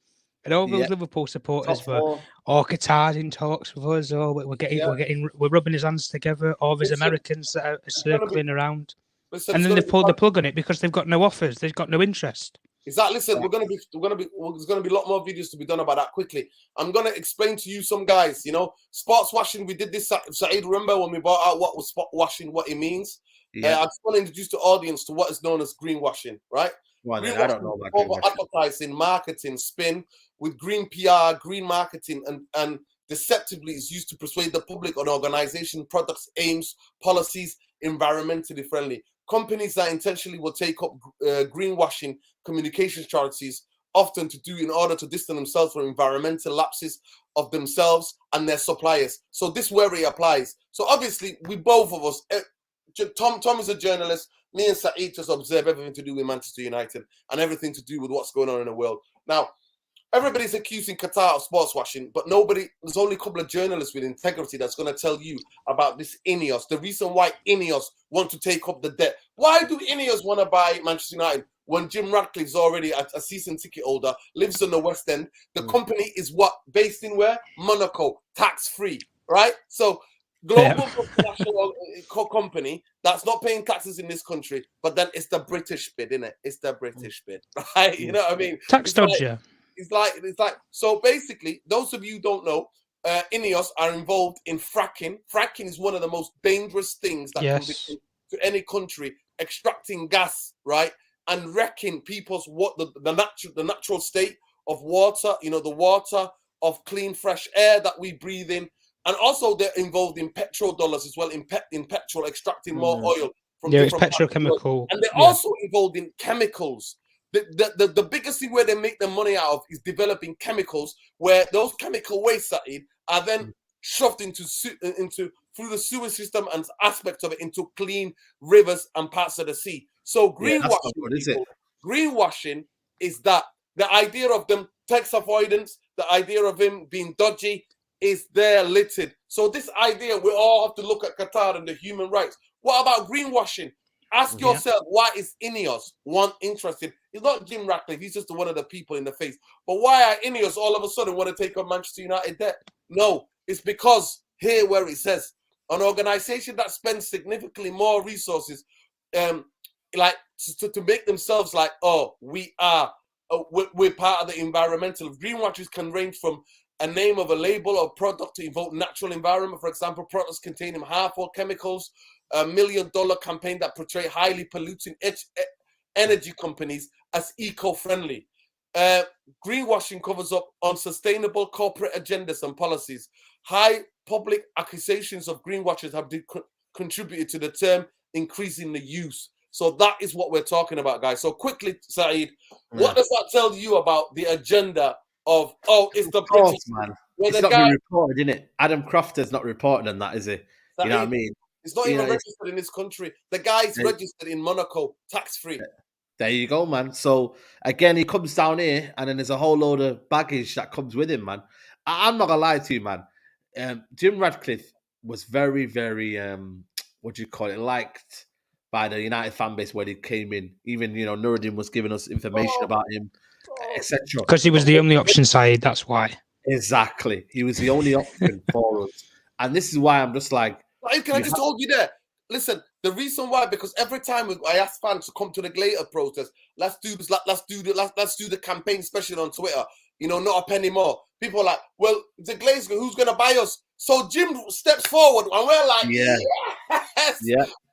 And all those Liverpool supporters were, Qatar's in talks with us, or we're rubbing his hands together, or there's Americans that are circling around. And then they've pulled the plug on it because they've got no offers, they've got no interest. Exactly. Listen, there's going to be a lot more videos to be done about that quickly. I'm going to explain to you some guys, sports washing. We did this, Saeed, remember when we brought out what was spot washing, what it means? Yeah. I just want to introduce the audience to what is known as greenwashing, right? Well, I don't know about advertising, marketing, spin with green PR, green marketing, and deceptively is used to persuade the public on organization, products, aims, policies, environmentally friendly. Companies that intentionally will take up greenwashing communication strategies, often to do in order to distance themselves from environmental lapses of themselves and their suppliers. So this is where it applies. So obviously, we both of us, Tom is a journalist, me and Saeed just observe everything to do with Manchester United and everything to do with what's going on in the world. Now, everybody's accusing Qatar of sports washing, but there's only a couple of journalists with integrity that's going to tell you about this Ineos, the reason why Ineos want to take up the debt. Why do Ineos want to buy Manchester United when Jim Ratcliffe's already a season ticket holder, lives in the West End? The company is based in where? Monaco, tax-free, right? So global multinational company that's not paying taxes in this country, but then it's the British bid, isn't it? It's the British bid, right? You know what I mean? Tax dodger. It's like so basically, those of you who don't know, Ineos are involved in fracking. Fracking is one of the most dangerous things that can be to any country, extracting gas, right? And wrecking people's the natural state of water, the water of clean, fresh air that we breathe in. And also they're involved in petrodollars as well, in petrol, extracting more oil from different petrochemical. And they're also involved in chemicals. The biggest thing where they make the money out of is developing chemicals, where those chemical wastes are then shoved through the sewer system and aspects of it into clean rivers and parts of the sea. So greenwashing is that the idea of them tax avoidance, the idea of him being dodgy is there littered. So this idea, we all have to look at Qatar and the human rights. What about greenwashing? Ask yourself, why is Ineos interested? It's not Jim Ratcliffe, he's just one of the people in the face. But why are Ineos all of a sudden want to take on Manchester United debt? No, it's because here where it says, an organization that spends significantly more resources to make themselves like, we're part of the environmental. Greenwashers can range from a name of a label or product to invoke natural environment. For example, products containing harmful chemicals, $1 million campaign that portray highly polluting energy companies as eco-friendly. Greenwashing covers up unsustainable corporate agendas and policies. High public accusations of greenwashers have contributed to the term increasing the use. So that is what we're talking about, guys. So quickly, Saeed, what does that tell you about the agenda of, it's the British, man? It's not been reported, isn't it? Adam Crofter's not reporting on that, is he? You know what I mean? It's not even registered in this country. The guy's registered in Monaco, tax-free. There you go, man. So, again, he comes down here, and then there's a whole load of baggage that comes with him, man. I'm not going to lie to you, man. Jim Ratcliffe was very, very, liked by the United fan base when he came in. Even, Nuruddin was giving us information about him, etc. Because he was the only option side, that's why. Exactly. He was the only option for us. And this is why I'm just like... Can I just hold you there? Listen, the reason why, because every time I ask fans to come to the Glazer protest, let's do the campaign, especially on Twitter, not a penny more. People are like, well, the Glazer, who's going to buy us? So Jim steps forward, and we're like, yes.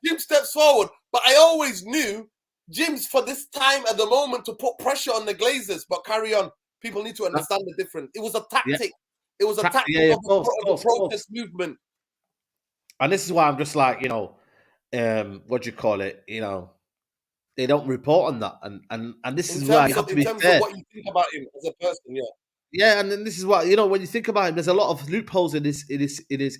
Jim steps forward. But I always knew Jim's for this time at the moment to put pressure on the Glazers, but carry on. People need to understand the difference. It was a tactic. Yeah. It was a tactic of the protest movement. And this is why I'm just like, they don't report on that. And this is why you have to be fair. In terms of what you think about him as a person, Yeah, and then this is what, when you think about him, there's a lot of loopholes in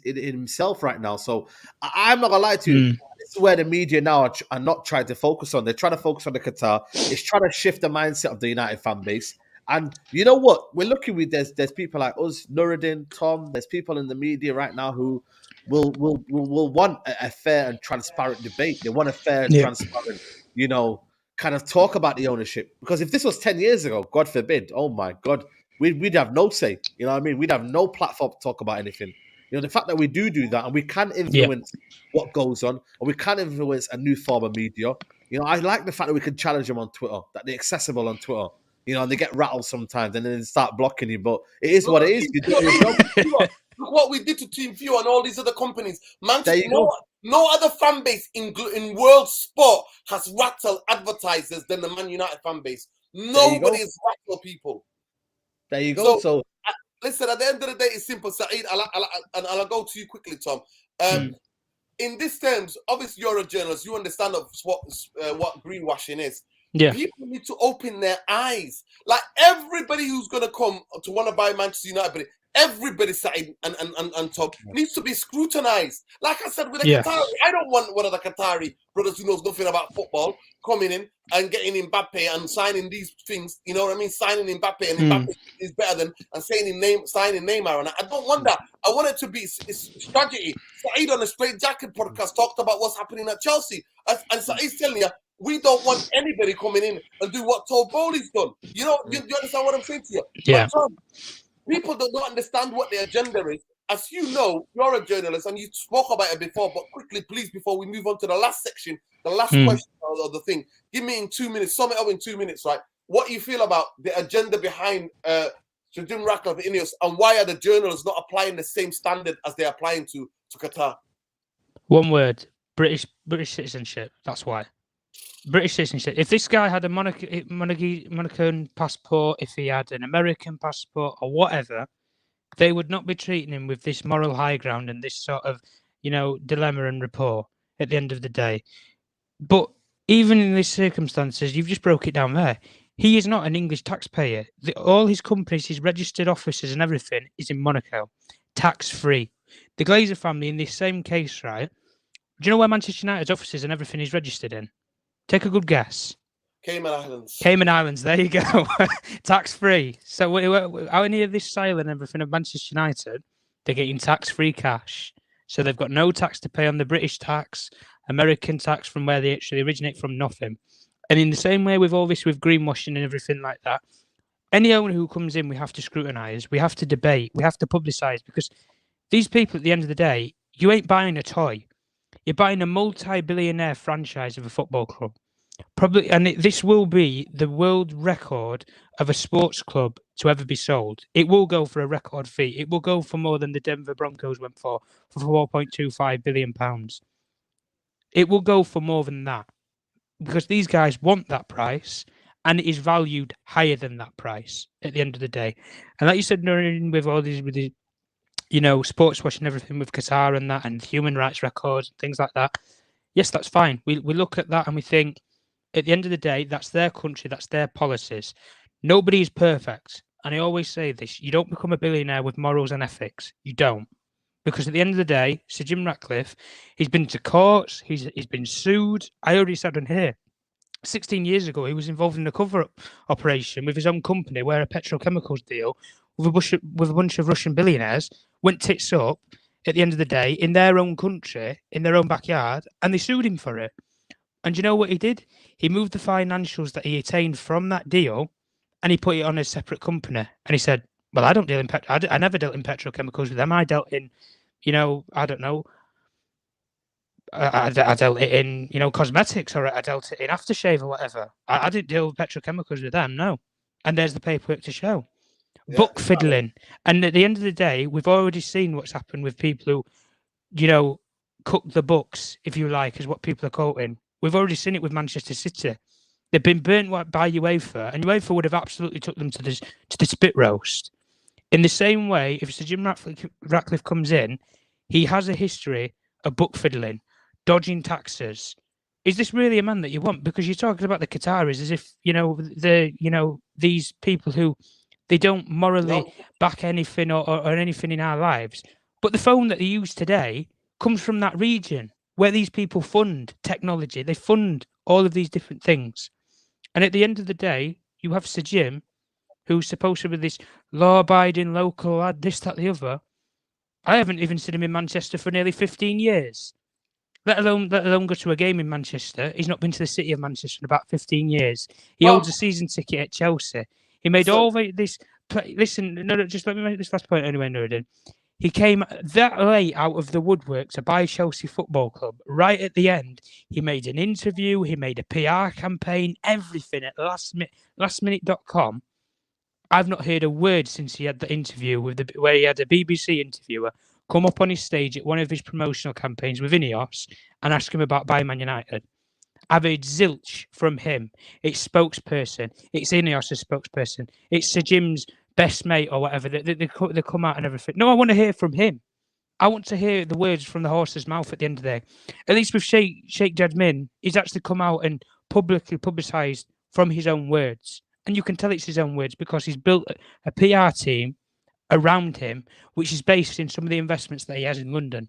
himself right now. So I'm not going to lie to you. This is where the media now are not trying to focus on. They're trying to focus on the Qatar. It's trying to shift the mindset of the United fan base. And you know what? We're lucky with there's people like us, Nuruddin, Tom. There's people in the media right now who will want a fair and transparent debate. They want a fair and transparent, kind of talk about the ownership. Because if this was 10 years ago, God forbid, oh my God, we'd have no say. You know what I mean? We'd have no platform to talk about anything. The fact that we do that and we can influence what goes on, and we can influence a new form of media. I like the fact that we can challenge them on Twitter, that they're accessible on Twitter. And they get rattled sometimes and then they start blocking you. But it is what it is. Look what we did to Team View and all these other companies. Manchester, no other fan base in world sport has rattled advertisers than the Man United fan base. Nobody has rattled people. There you go. So listen, at the end of the day, it's simple, Saeed. And I'll go to you quickly, Tom. In these terms, obviously you're a journalist. You understand what greenwashing is. Yeah. People need to open their eyes. Like everybody who's going to come to want to buy Manchester United, everybody, Saeed and Tom, needs to be scrutinized. Like I said with the Qatari, I don't want one of the Qatari brothers who knows nothing about football coming in and getting Mbappe and signing these things. You know what I mean? Signing Mbappe and Mbappe is better than and signing Neymar. And I don't want that. I want it to be strategy. Saeed on the Straight Jacket podcast talked about what's happening at Chelsea. And Saeed's telling you, we don't want anybody coming in and do what Todd Bowley's done. You know, you understand what I'm saying to you? Yeah. But Tom, people don't understand what their agenda is. As you know, you're a journalist and you spoke about it before, but quickly, please, before we move on to the last section, the last question of the thing, give me in 2 minutes, sum it up in 2 minutes, right? What you feel about the agenda behind Jadon Sancho for Ineos, and why are the journalists not applying the same standard as they're applying to Qatar? One word: British citizenship. That's why. British citizenship. If this guy had a Monacan passport, if he had an American passport or whatever, they would not be treating him with this moral high ground and this sort of, dilemma and rapport at the end of the day. But even in these circumstances, you've just broke it down there. He is not an English taxpayer. All his companies, his registered offices and everything is in Monaco, tax-free. The Glazer family, in this same case, right? Do you know where Manchester United's offices and everything is registered in? Take a good guess. Cayman Islands. Cayman Islands, there you go. Tax-free. So how any of this sale and everything of Manchester United, they're getting tax-free cash. So they've got no tax to pay on the British tax, American tax from where they actually originate from, nothing. And in the same way with all this, with greenwashing and everything like that, any owner who comes in, we have to scrutinise, we have to debate, we have to publicise, because these people, at the end of the day, you ain't buying a toy. You're buying a multi-billionaire franchise of a football club. Probably, and this will be the world record of a sports club to ever be sold. It will go for a record fee. It will go for more than the Denver Broncos went for £4.25 billion. It will go for more than that because these guys want that price, and it is valued higher than that price at the end of the day. And like you said, with all these, with the, sports washing, everything with Qatar and that, and human rights records and things like that. Yes, that's fine. We look at that and we think, at the end of the day, that's their country, that's their policies. Nobody is perfect. And I always say this, you don't become a billionaire with morals and ethics. You don't. Because at the end of the day, Sir Jim Ratcliffe, he's been to courts, he's been sued. I already said on here, 16 years ago, he was involved in a cover-up operation with his own company where a petrochemicals deal with a bunch of Russian billionaires went tits up at the end of the day in their own country, in their own backyard, and they sued him for it. And you know what he did? He moved the financials that he attained from that deal and he put it on a separate company. And he said, well, I don't deal in I never dealt in petrochemicals with them. I dealt in, I don't know. I dealt it in, cosmetics, or I dealt it in aftershave or whatever. I didn't deal with petrochemicals with them, no. And there's the paperwork to show. Yeah, book fiddling. And at the end of the day, we've already seen what's happened with people who, cook the books, if you like, is what people are quoting. We've already seen it with Manchester City. They've been burnt by UEFA, and UEFA would have absolutely took them to the spit roast. In the same way, if Sir Jim Ratcliffe comes in, he has a history of book fiddling, dodging taxes. Is this really a man that you want? Because you're talking about the Qataris as if, these people who they don't morally back anything or anything in our lives. But the phone that they use today comes from that region where these people fund technology. They fund all of these different things. And at the end of the day, you have Sir Jim, who's supposed to be this law-abiding local lad, this, that, the other. I haven't even seen him in Manchester for nearly 15 years. Let alone go to a game in Manchester. He's not been to the city of Manchester in about 15 years. He holds a season ticket at Chelsea. He made all this. Listen, no, just let me make this last point anyway, Nuruddin. He came that late out of the woodwork to buy Chelsea Football Club. Right at the end, he made an interview, he made a PR campaign, everything at lastminute.com. I've not heard a word since he had the interview where he had a BBC interviewer come up on his stage at one of his promotional campaigns with Ineos and ask him about buying Man United. I've heard zilch from him. It's spokesperson. It's Ineos' spokesperson. It's Sir Jim's best mate or whatever. They come out and everything. No, I want to hear from him. I want to hear the words from the horse's mouth at the end of the day. At least with Sheikh Jasmine, he's actually come out and publicly publicised from his own words. And you can tell it's his own words because he's built a PR team around him, which is based in some of the investments that he has in London.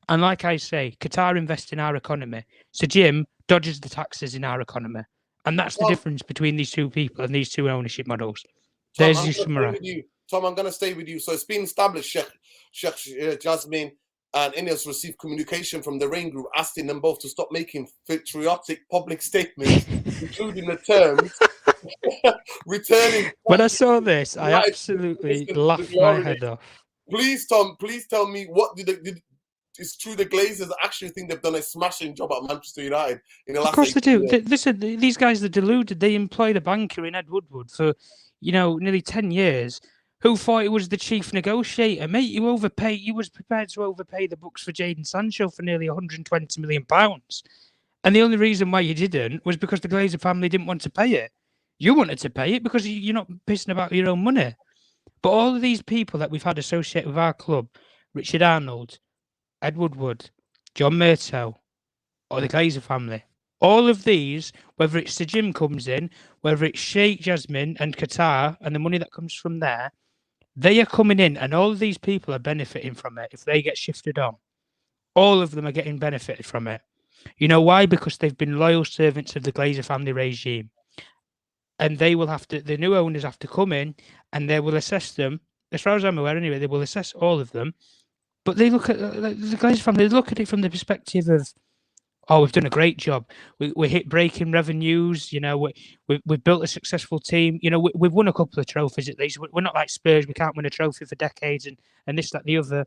And like I say, Qatar invests in our economy. So Jim dodges the taxes in our economy. And that's the difference between these two people and these two ownership models. There's your summary. Tom, I'm going to stay with you. So it's been established, Sheikh Jasmine and Ineos received communication from the Rain Group asking them both to stop making patriotic public statements, including the terms returning. When I saw this, I absolutely laughed my head off. Please, Tom, please tell me what it's true the Glazers actually think they've done a smashing job at Manchester United in the last. Of course they do. Listen, these guys are deluded. They employed a banker in Ed Woodward for, nearly 10 years, who thought he was the chief negotiator. Mate, he was prepared to overpay the books for Jadon Sancho for nearly £120 million. And the only reason why you didn't was because the Glazer family didn't want to pay it. You wanted to pay it because you're not pissing about your own money. But all of these people that we've had associated with our club, Richard Arnold, Ed Woodward, John Murtough, or the Glazer family, all of these, whether it's Sir Jim comes in, whether it's Sheikh Jasmine and Qatar and the money that comes from there, they are coming in and all of these people are benefiting from it if they get shifted on. All of them are getting benefited from it. You know why? Because they've been loyal servants of the Glazer family regime. And they will have to, the new owners have to come in and they will assess them. As far as I'm aware anyway, they will assess all of them. But they look at the Glazer family, they look at it from the perspective of, we've done a great job. We hit breaking revenues. We've built a successful team. We've won a couple of trophies at least. We're not like Spurs. We can't win a trophy for decades and this, that, the other.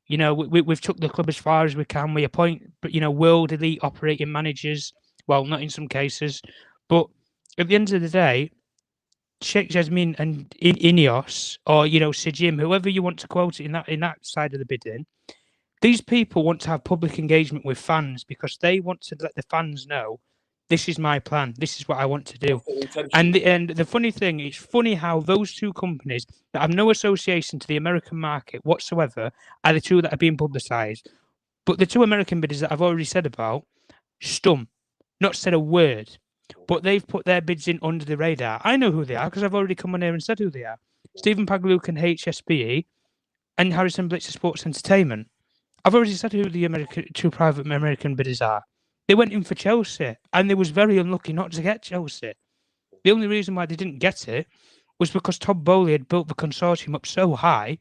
We've took the club as far as we can. We appoint, world elite operating managers. Well, not in some cases, but at the end of the day, Sheikh Jasmine and Ineos, or Sir Jim, whoever you want to quote it in that side of the bidding. These people want to have public engagement with fans because they want to let the fans know, this is my plan, this is what I want to do. And the funny thing, it's funny how those two companies that have no association to the American market whatsoever are the two that are being publicised. But the two American bidders that I've already said about, not said a word, but they've put their bids in under the radar. I know who they are because I've already come on here and said who they are. Stephen Pagluke and HSBE and Harrison Blitzer Sports Entertainment. I've already said who the two private American bidders are. They went in for Chelsea, and they was very unlucky not to get Chelsea. The only reason why they didn't get it was because Todd Bowley had built the consortium up so high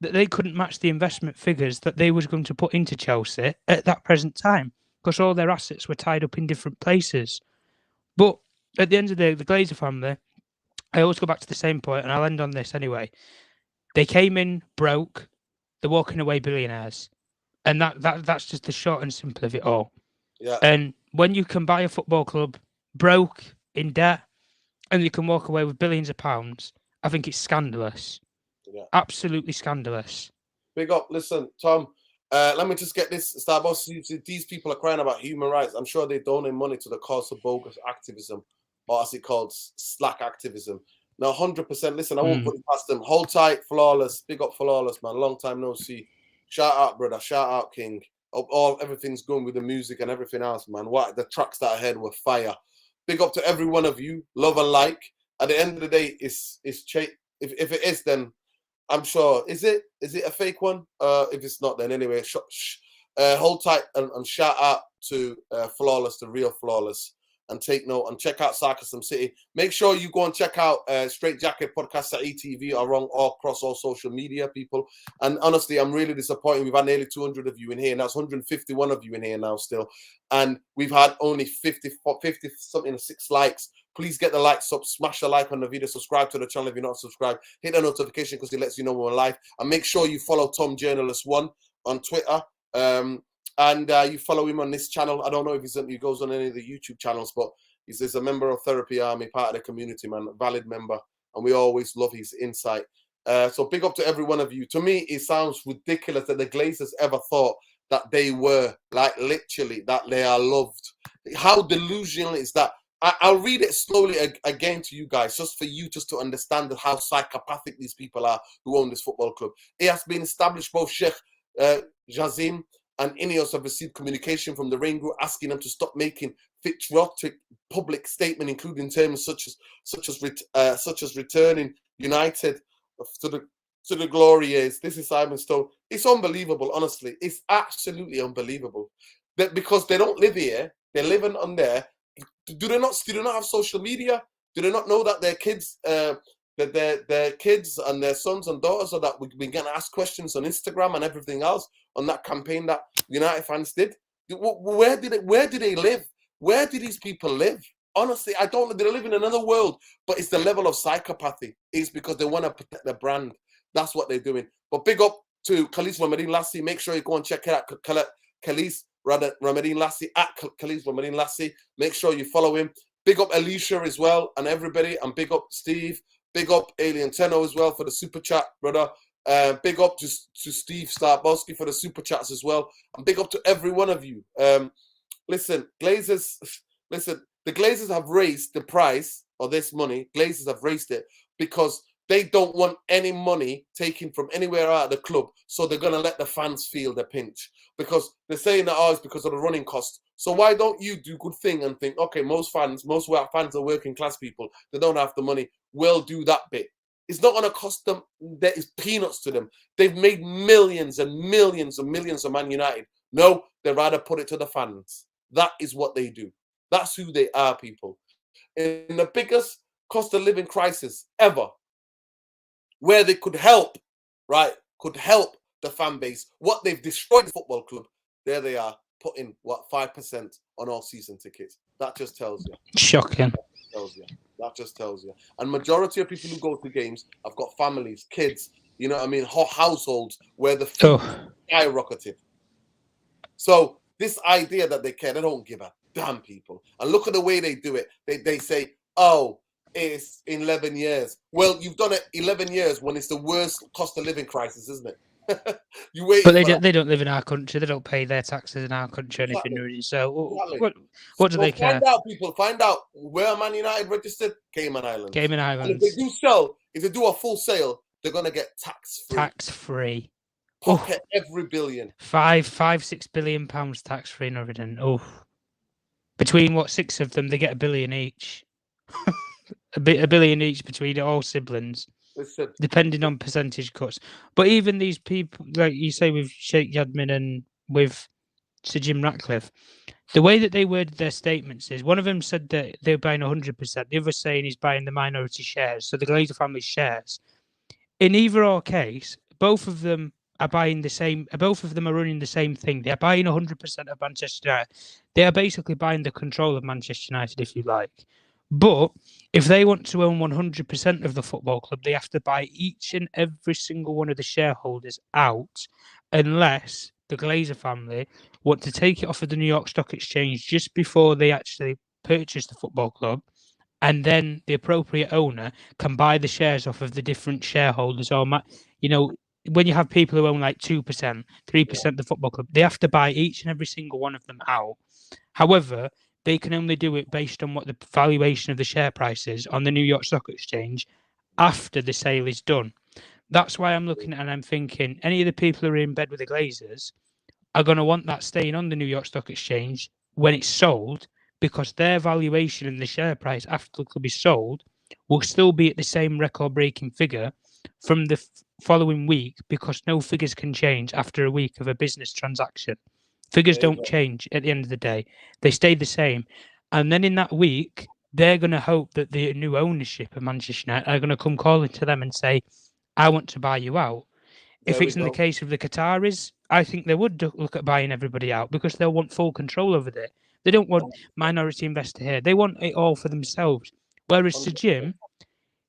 that they couldn't match the investment figures that they was going to put into Chelsea at that present time, because all their assets were tied up in different places. But at the end of the day, the Glazer family, I always go back to the same point, and I'll end on this anyway. They came in broke, they're walking away billionaires. And that's just the short and simple of it all. Yeah. And when you can buy a football club broke, in debt, and you can walk away with billions of pounds, I think it's scandalous. Yeah. Absolutely scandalous. Big up. Listen, Tom, let me just get this started. These people are crying about human rights. I'm sure they donate money to the cause of bogus activism, or as it called, slack activism. Now, 100%, listen, I won't put it past them. Hold tight, Flawless. Big up Flawless, man. Long time no see. Shout out, brother. Shout out, King. Everything's going with the music and everything else, man. The tracks that I heard were fire. Big up to every one of you. Love and like. At the end of the day, if it is, then I'm sure. Is it a fake one? If it's not, then anyway. Hold tight and shout out to Flawless, the real Flawless. And take note and check out Sarcasm City. Make sure you go and check out Straight Jacket Podcast at ETV or across all social media, people. And honestly, I'm really disappointed. We've had nearly 200 of you in here, and that's 151 of you in here now still. And we've had only 50 something, 6 likes. Please get the likes up, smash a like on the video, subscribe to the channel if you're not subscribed. Hit the notification because it lets you know when we're live. And make sure you follow Tom Journalist 1 on Twitter. And you follow him on this channel. I don't know if he goes on any of the YouTube channels, but he's a member of Therapy Army, part of the community, man, a valid member. And we always love his insight. So big up to every one of you. To me, it sounds ridiculous that the Glazers ever thought that they were, like, literally, that they are loved. How delusional is that? I'll read it slowly again to you guys, just for you just to understand how psychopathic these people are who own this football club. It has been established both Sheikh Jazim and Ineos have received communication from the Rain Group asking them to stop making patriotic public statement, including terms such as returning United to the glory years. This is Simon Stone. It's unbelievable, honestly. It's absolutely unbelievable. That because they don't live here, they're living on there. Do they not have social media? Do they not know that their kids, that their kids and their sons and daughters are that we've been getting asked questions on Instagram and everything else on that campaign that United fans did? Where do they live? Where do these people live? Honestly, I don't know. They live in another world, but it's the level of psychopathy. It's because they want to protect their brand. That's what they're doing. But big up to Khalis Ramadan Lassi. Make sure you go and check it out. Khalis Ramadan Lassi at Khalis Ramadan Lassi. Make sure you follow him. Big up Alicia as well and everybody. And big up Steve. Big up Alien Tenno as well for the super chat, brother. Big up to Steve Starboski for the super chats as well. And big up to every one of you. Listen, the Glazers have raised the price of this money. Glazers have raised it because they don't want any money taken from anywhere out of the club. So they're going to let the fans feel the pinch because they're saying that, it's because of the running costs. So why don't you do good thing and think, okay, most fans are working class people. They don't have the money. We'll do that bit. It's not going to cost them. There is peanuts to them. They've made millions and millions and millions of Man United. No, they'd rather put it to the fans. That is what they do. That's who they are, people. In the biggest cost of living crisis ever, where they could help the fan base, what they've destroyed the football club, there they are, putting, 5% on all season tickets. That just tells you. Shocking. That just tells you. And majority of people who go to games have got families, kids, you know what I mean, households where the food skyrocketed. So this idea that they care, they don't give a damn, people. And look at the way they do it. They say, it's 11 years. Well, you've done it 11 years when it's the worst cost of living crisis, isn't it? You wait. But they don't live in our country. They don't pay their taxes in our country. Anything really. So what do they care? Find out where Man United registered. Cayman Islands. And if they do a full sale, they're gonna get tax-free. Tax-free. Pocket every billion. 6 billion pounds tax-free and everything. Between 6 of them, they get $1 billion each. $1 billion each between all siblings. Listen. Depending on percentage cuts. But even these people, like you say with Sheikh Yadmin and with Sir Jim Ratcliffe, the way that they worded their statements is one of them said that they're buying 100%. The other saying he's buying the minority shares, so the Glazer family shares. In either or case, both of them are buying the same. Both of them are running the same thing. They are buying 100% of Manchester United. They are basically buying the control of Manchester United, if you like. But if they want to own 100% of the football club, they have to buy each and every single one of the shareholders out, unless the Glazer family want to take it off of the New York Stock Exchange just before they actually purchase the football club, and then the appropriate owner can buy the shares off of the different shareholders. Or, when you have people who own 2%, 3% of the football club, they have to buy each and every single one of them out. However, they can only do it based on what the valuation of the share price is on the New York Stock Exchange after the sale is done. That's why I'm looking at and I'm thinking any of the people who are in bed with the Glazers are going to want that staying on the New York Stock Exchange when it's sold, because their valuation and the share price after the club is sold will still be at the same record-breaking figure from the following week, because no figures can change after a week of a business transaction. Figures don't change at the end of the day. They stay the same. And then in that week, they're going to hope that the new ownership of Manchester United are going to come calling to them and say, I want to buy you out. If it's in the case of the Qataris, I think they would look at buying everybody out because they'll want full control over it. They don't want minority investor here. They want it all for themselves. Whereas Sir Jim,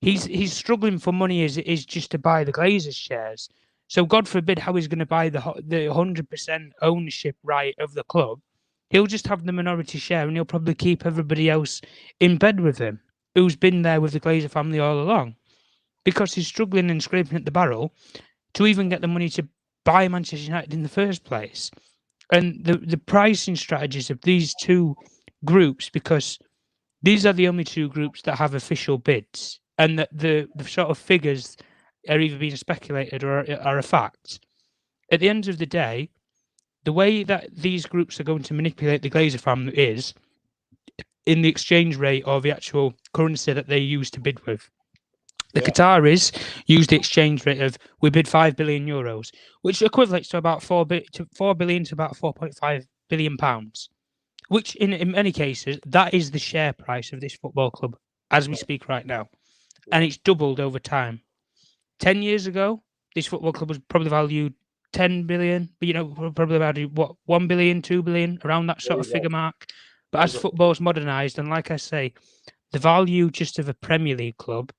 he's struggling for money is just to buy the Glazers shares. So God forbid how he's going to buy the 100% ownership right of the club. He'll just have the minority share and he'll probably keep everybody else in bed with him who's been there with the Glazer family all along, because he's struggling and scraping at the barrel to even get the money to buy Manchester United in the first place. And the pricing strategies of these two groups, because these are the only two groups that have official bids, and that the sort of figures are either being speculated or are a fact. At the end of the day, the way that these groups are going to manipulate the Glazer family is in the exchange rate or the actual currency that they use to bid with. The Qataris use the exchange rate of we bid €5 billion, which equates to about 4 billion to about £4.5 billion, which in many cases, that is the share price of this football club as we speak right now. And it's doubled over time. 10 years ago, this football club was probably valued 10 billion, but probably valued, 1 billion, 2 billion, around that sort of figure mark. But as football's modernised, and like I say, the value just of a Premier League club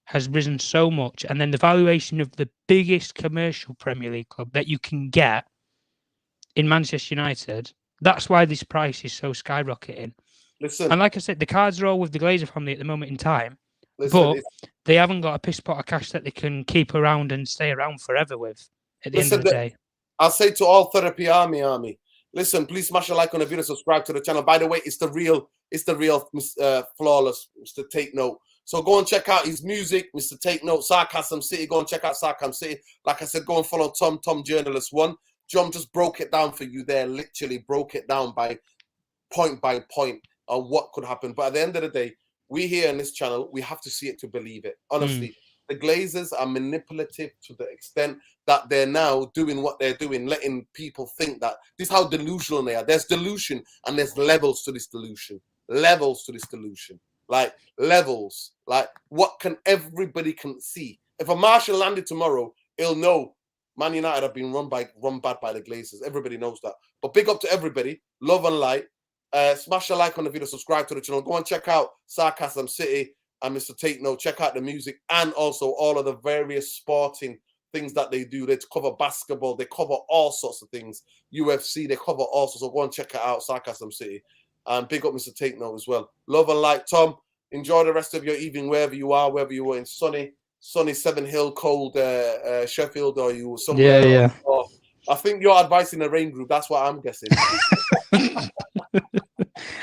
has risen so much, and then the valuation of the biggest commercial Premier League club that you can get in Manchester United, that's why this price is so skyrocketing. Listen, and like I said, the cards are all with the Glazer family at the moment in time, listen, but they haven't got a piss pot of cash that they can keep around and stay around forever with at the end of the day. I'll say to all Therapy Army, listen, please smash a like on the video, subscribe to the channel. By the way, it's the real flawless Mr. Take Note. So go and check out his music, Mr. Take Note, Sarcasm City. Go and check out Sarcasm City. Like I said, go and follow Tom Journalist 1. John just broke it down for you there, literally broke it down by point on what could happen. But at the end of the day, we here on this channel, we have to see it to believe it. Honestly, the Glazers are manipulative to the extent that they're now doing what they're doing, letting people think that this is how delusional they are. There's delusion and there's levels to this delusion. Like levels, like what can everybody can see. If a Marshall landed tomorrow, he'll know Man United have been run bad by the Glazers. Everybody knows that. But big up to everybody. Love and light. Smash a like on the video. Subscribe to the channel. Go and check out Sarcasm City and Mr. Take Note. Check out the music and also all of the various sporting things that they do. They cover basketball. They cover all sorts of things. UFC. They cover all sorts. So go and check it out. Sarcasm City. And big up Mr. Take Note as well. Love and light. Tom, enjoy the rest of your evening wherever you are in sunny Seven Hill, cold Sheffield, or you somewhere. Yeah. Or, I think you're advising the rain group. That's what I'm guessing.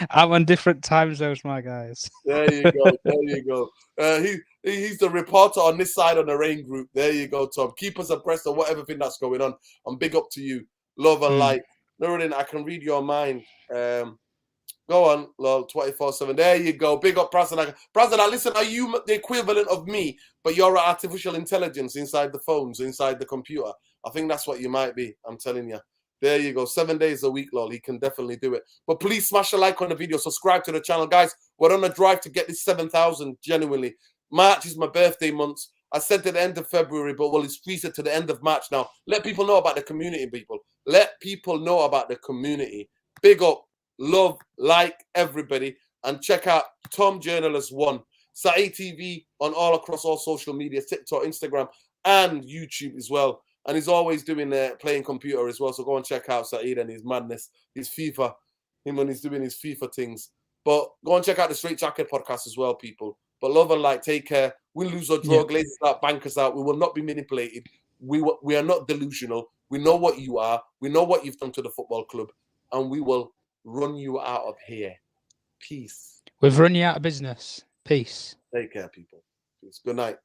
I'm on different time zones, my guys. There you go. He's the reporter on this side on the rain group. There you go, Tom. Keep us abreast of whatever thing that's going on. And big up to you. Love and light. Nuruddin, I can read your mind. Go on, lol, 24/7. There you go. Big up, Prasana. Prasana, listen, are you the equivalent of me, but you're an artificial intelligence inside the phones, inside the computer? I think that's what you might be. I'm telling you. There you go. 7 days a week, lol. He can definitely do it. But please smash a like on the video. Subscribe to the channel. Guys, we're on a drive to get this 7,000, genuinely. March is my birthday month. I said to the end of February, but we'll increase it to the end of March now. Let people know about the community, people. Let people know about the community. Big up. Love, like everybody, and check out Tom Journalist 1, Saeed TV on all across all social media, TikTok, Instagram, and YouTube as well. And he's always doing playing computer as well. So go and check out Saeed and his madness, his FIFA, him when he's doing his FIFA things. But go and check out the Straight Jacket podcast as well, people. But love and light, take care. We'll lose or draw, Glazers out, bankers out. We will not be manipulated. We are not delusional. We know what you are. We know what you've done to the football club, and we will run you out of here. Peace. We've run you out of business. Peace. Take care, people. Peace. Good night.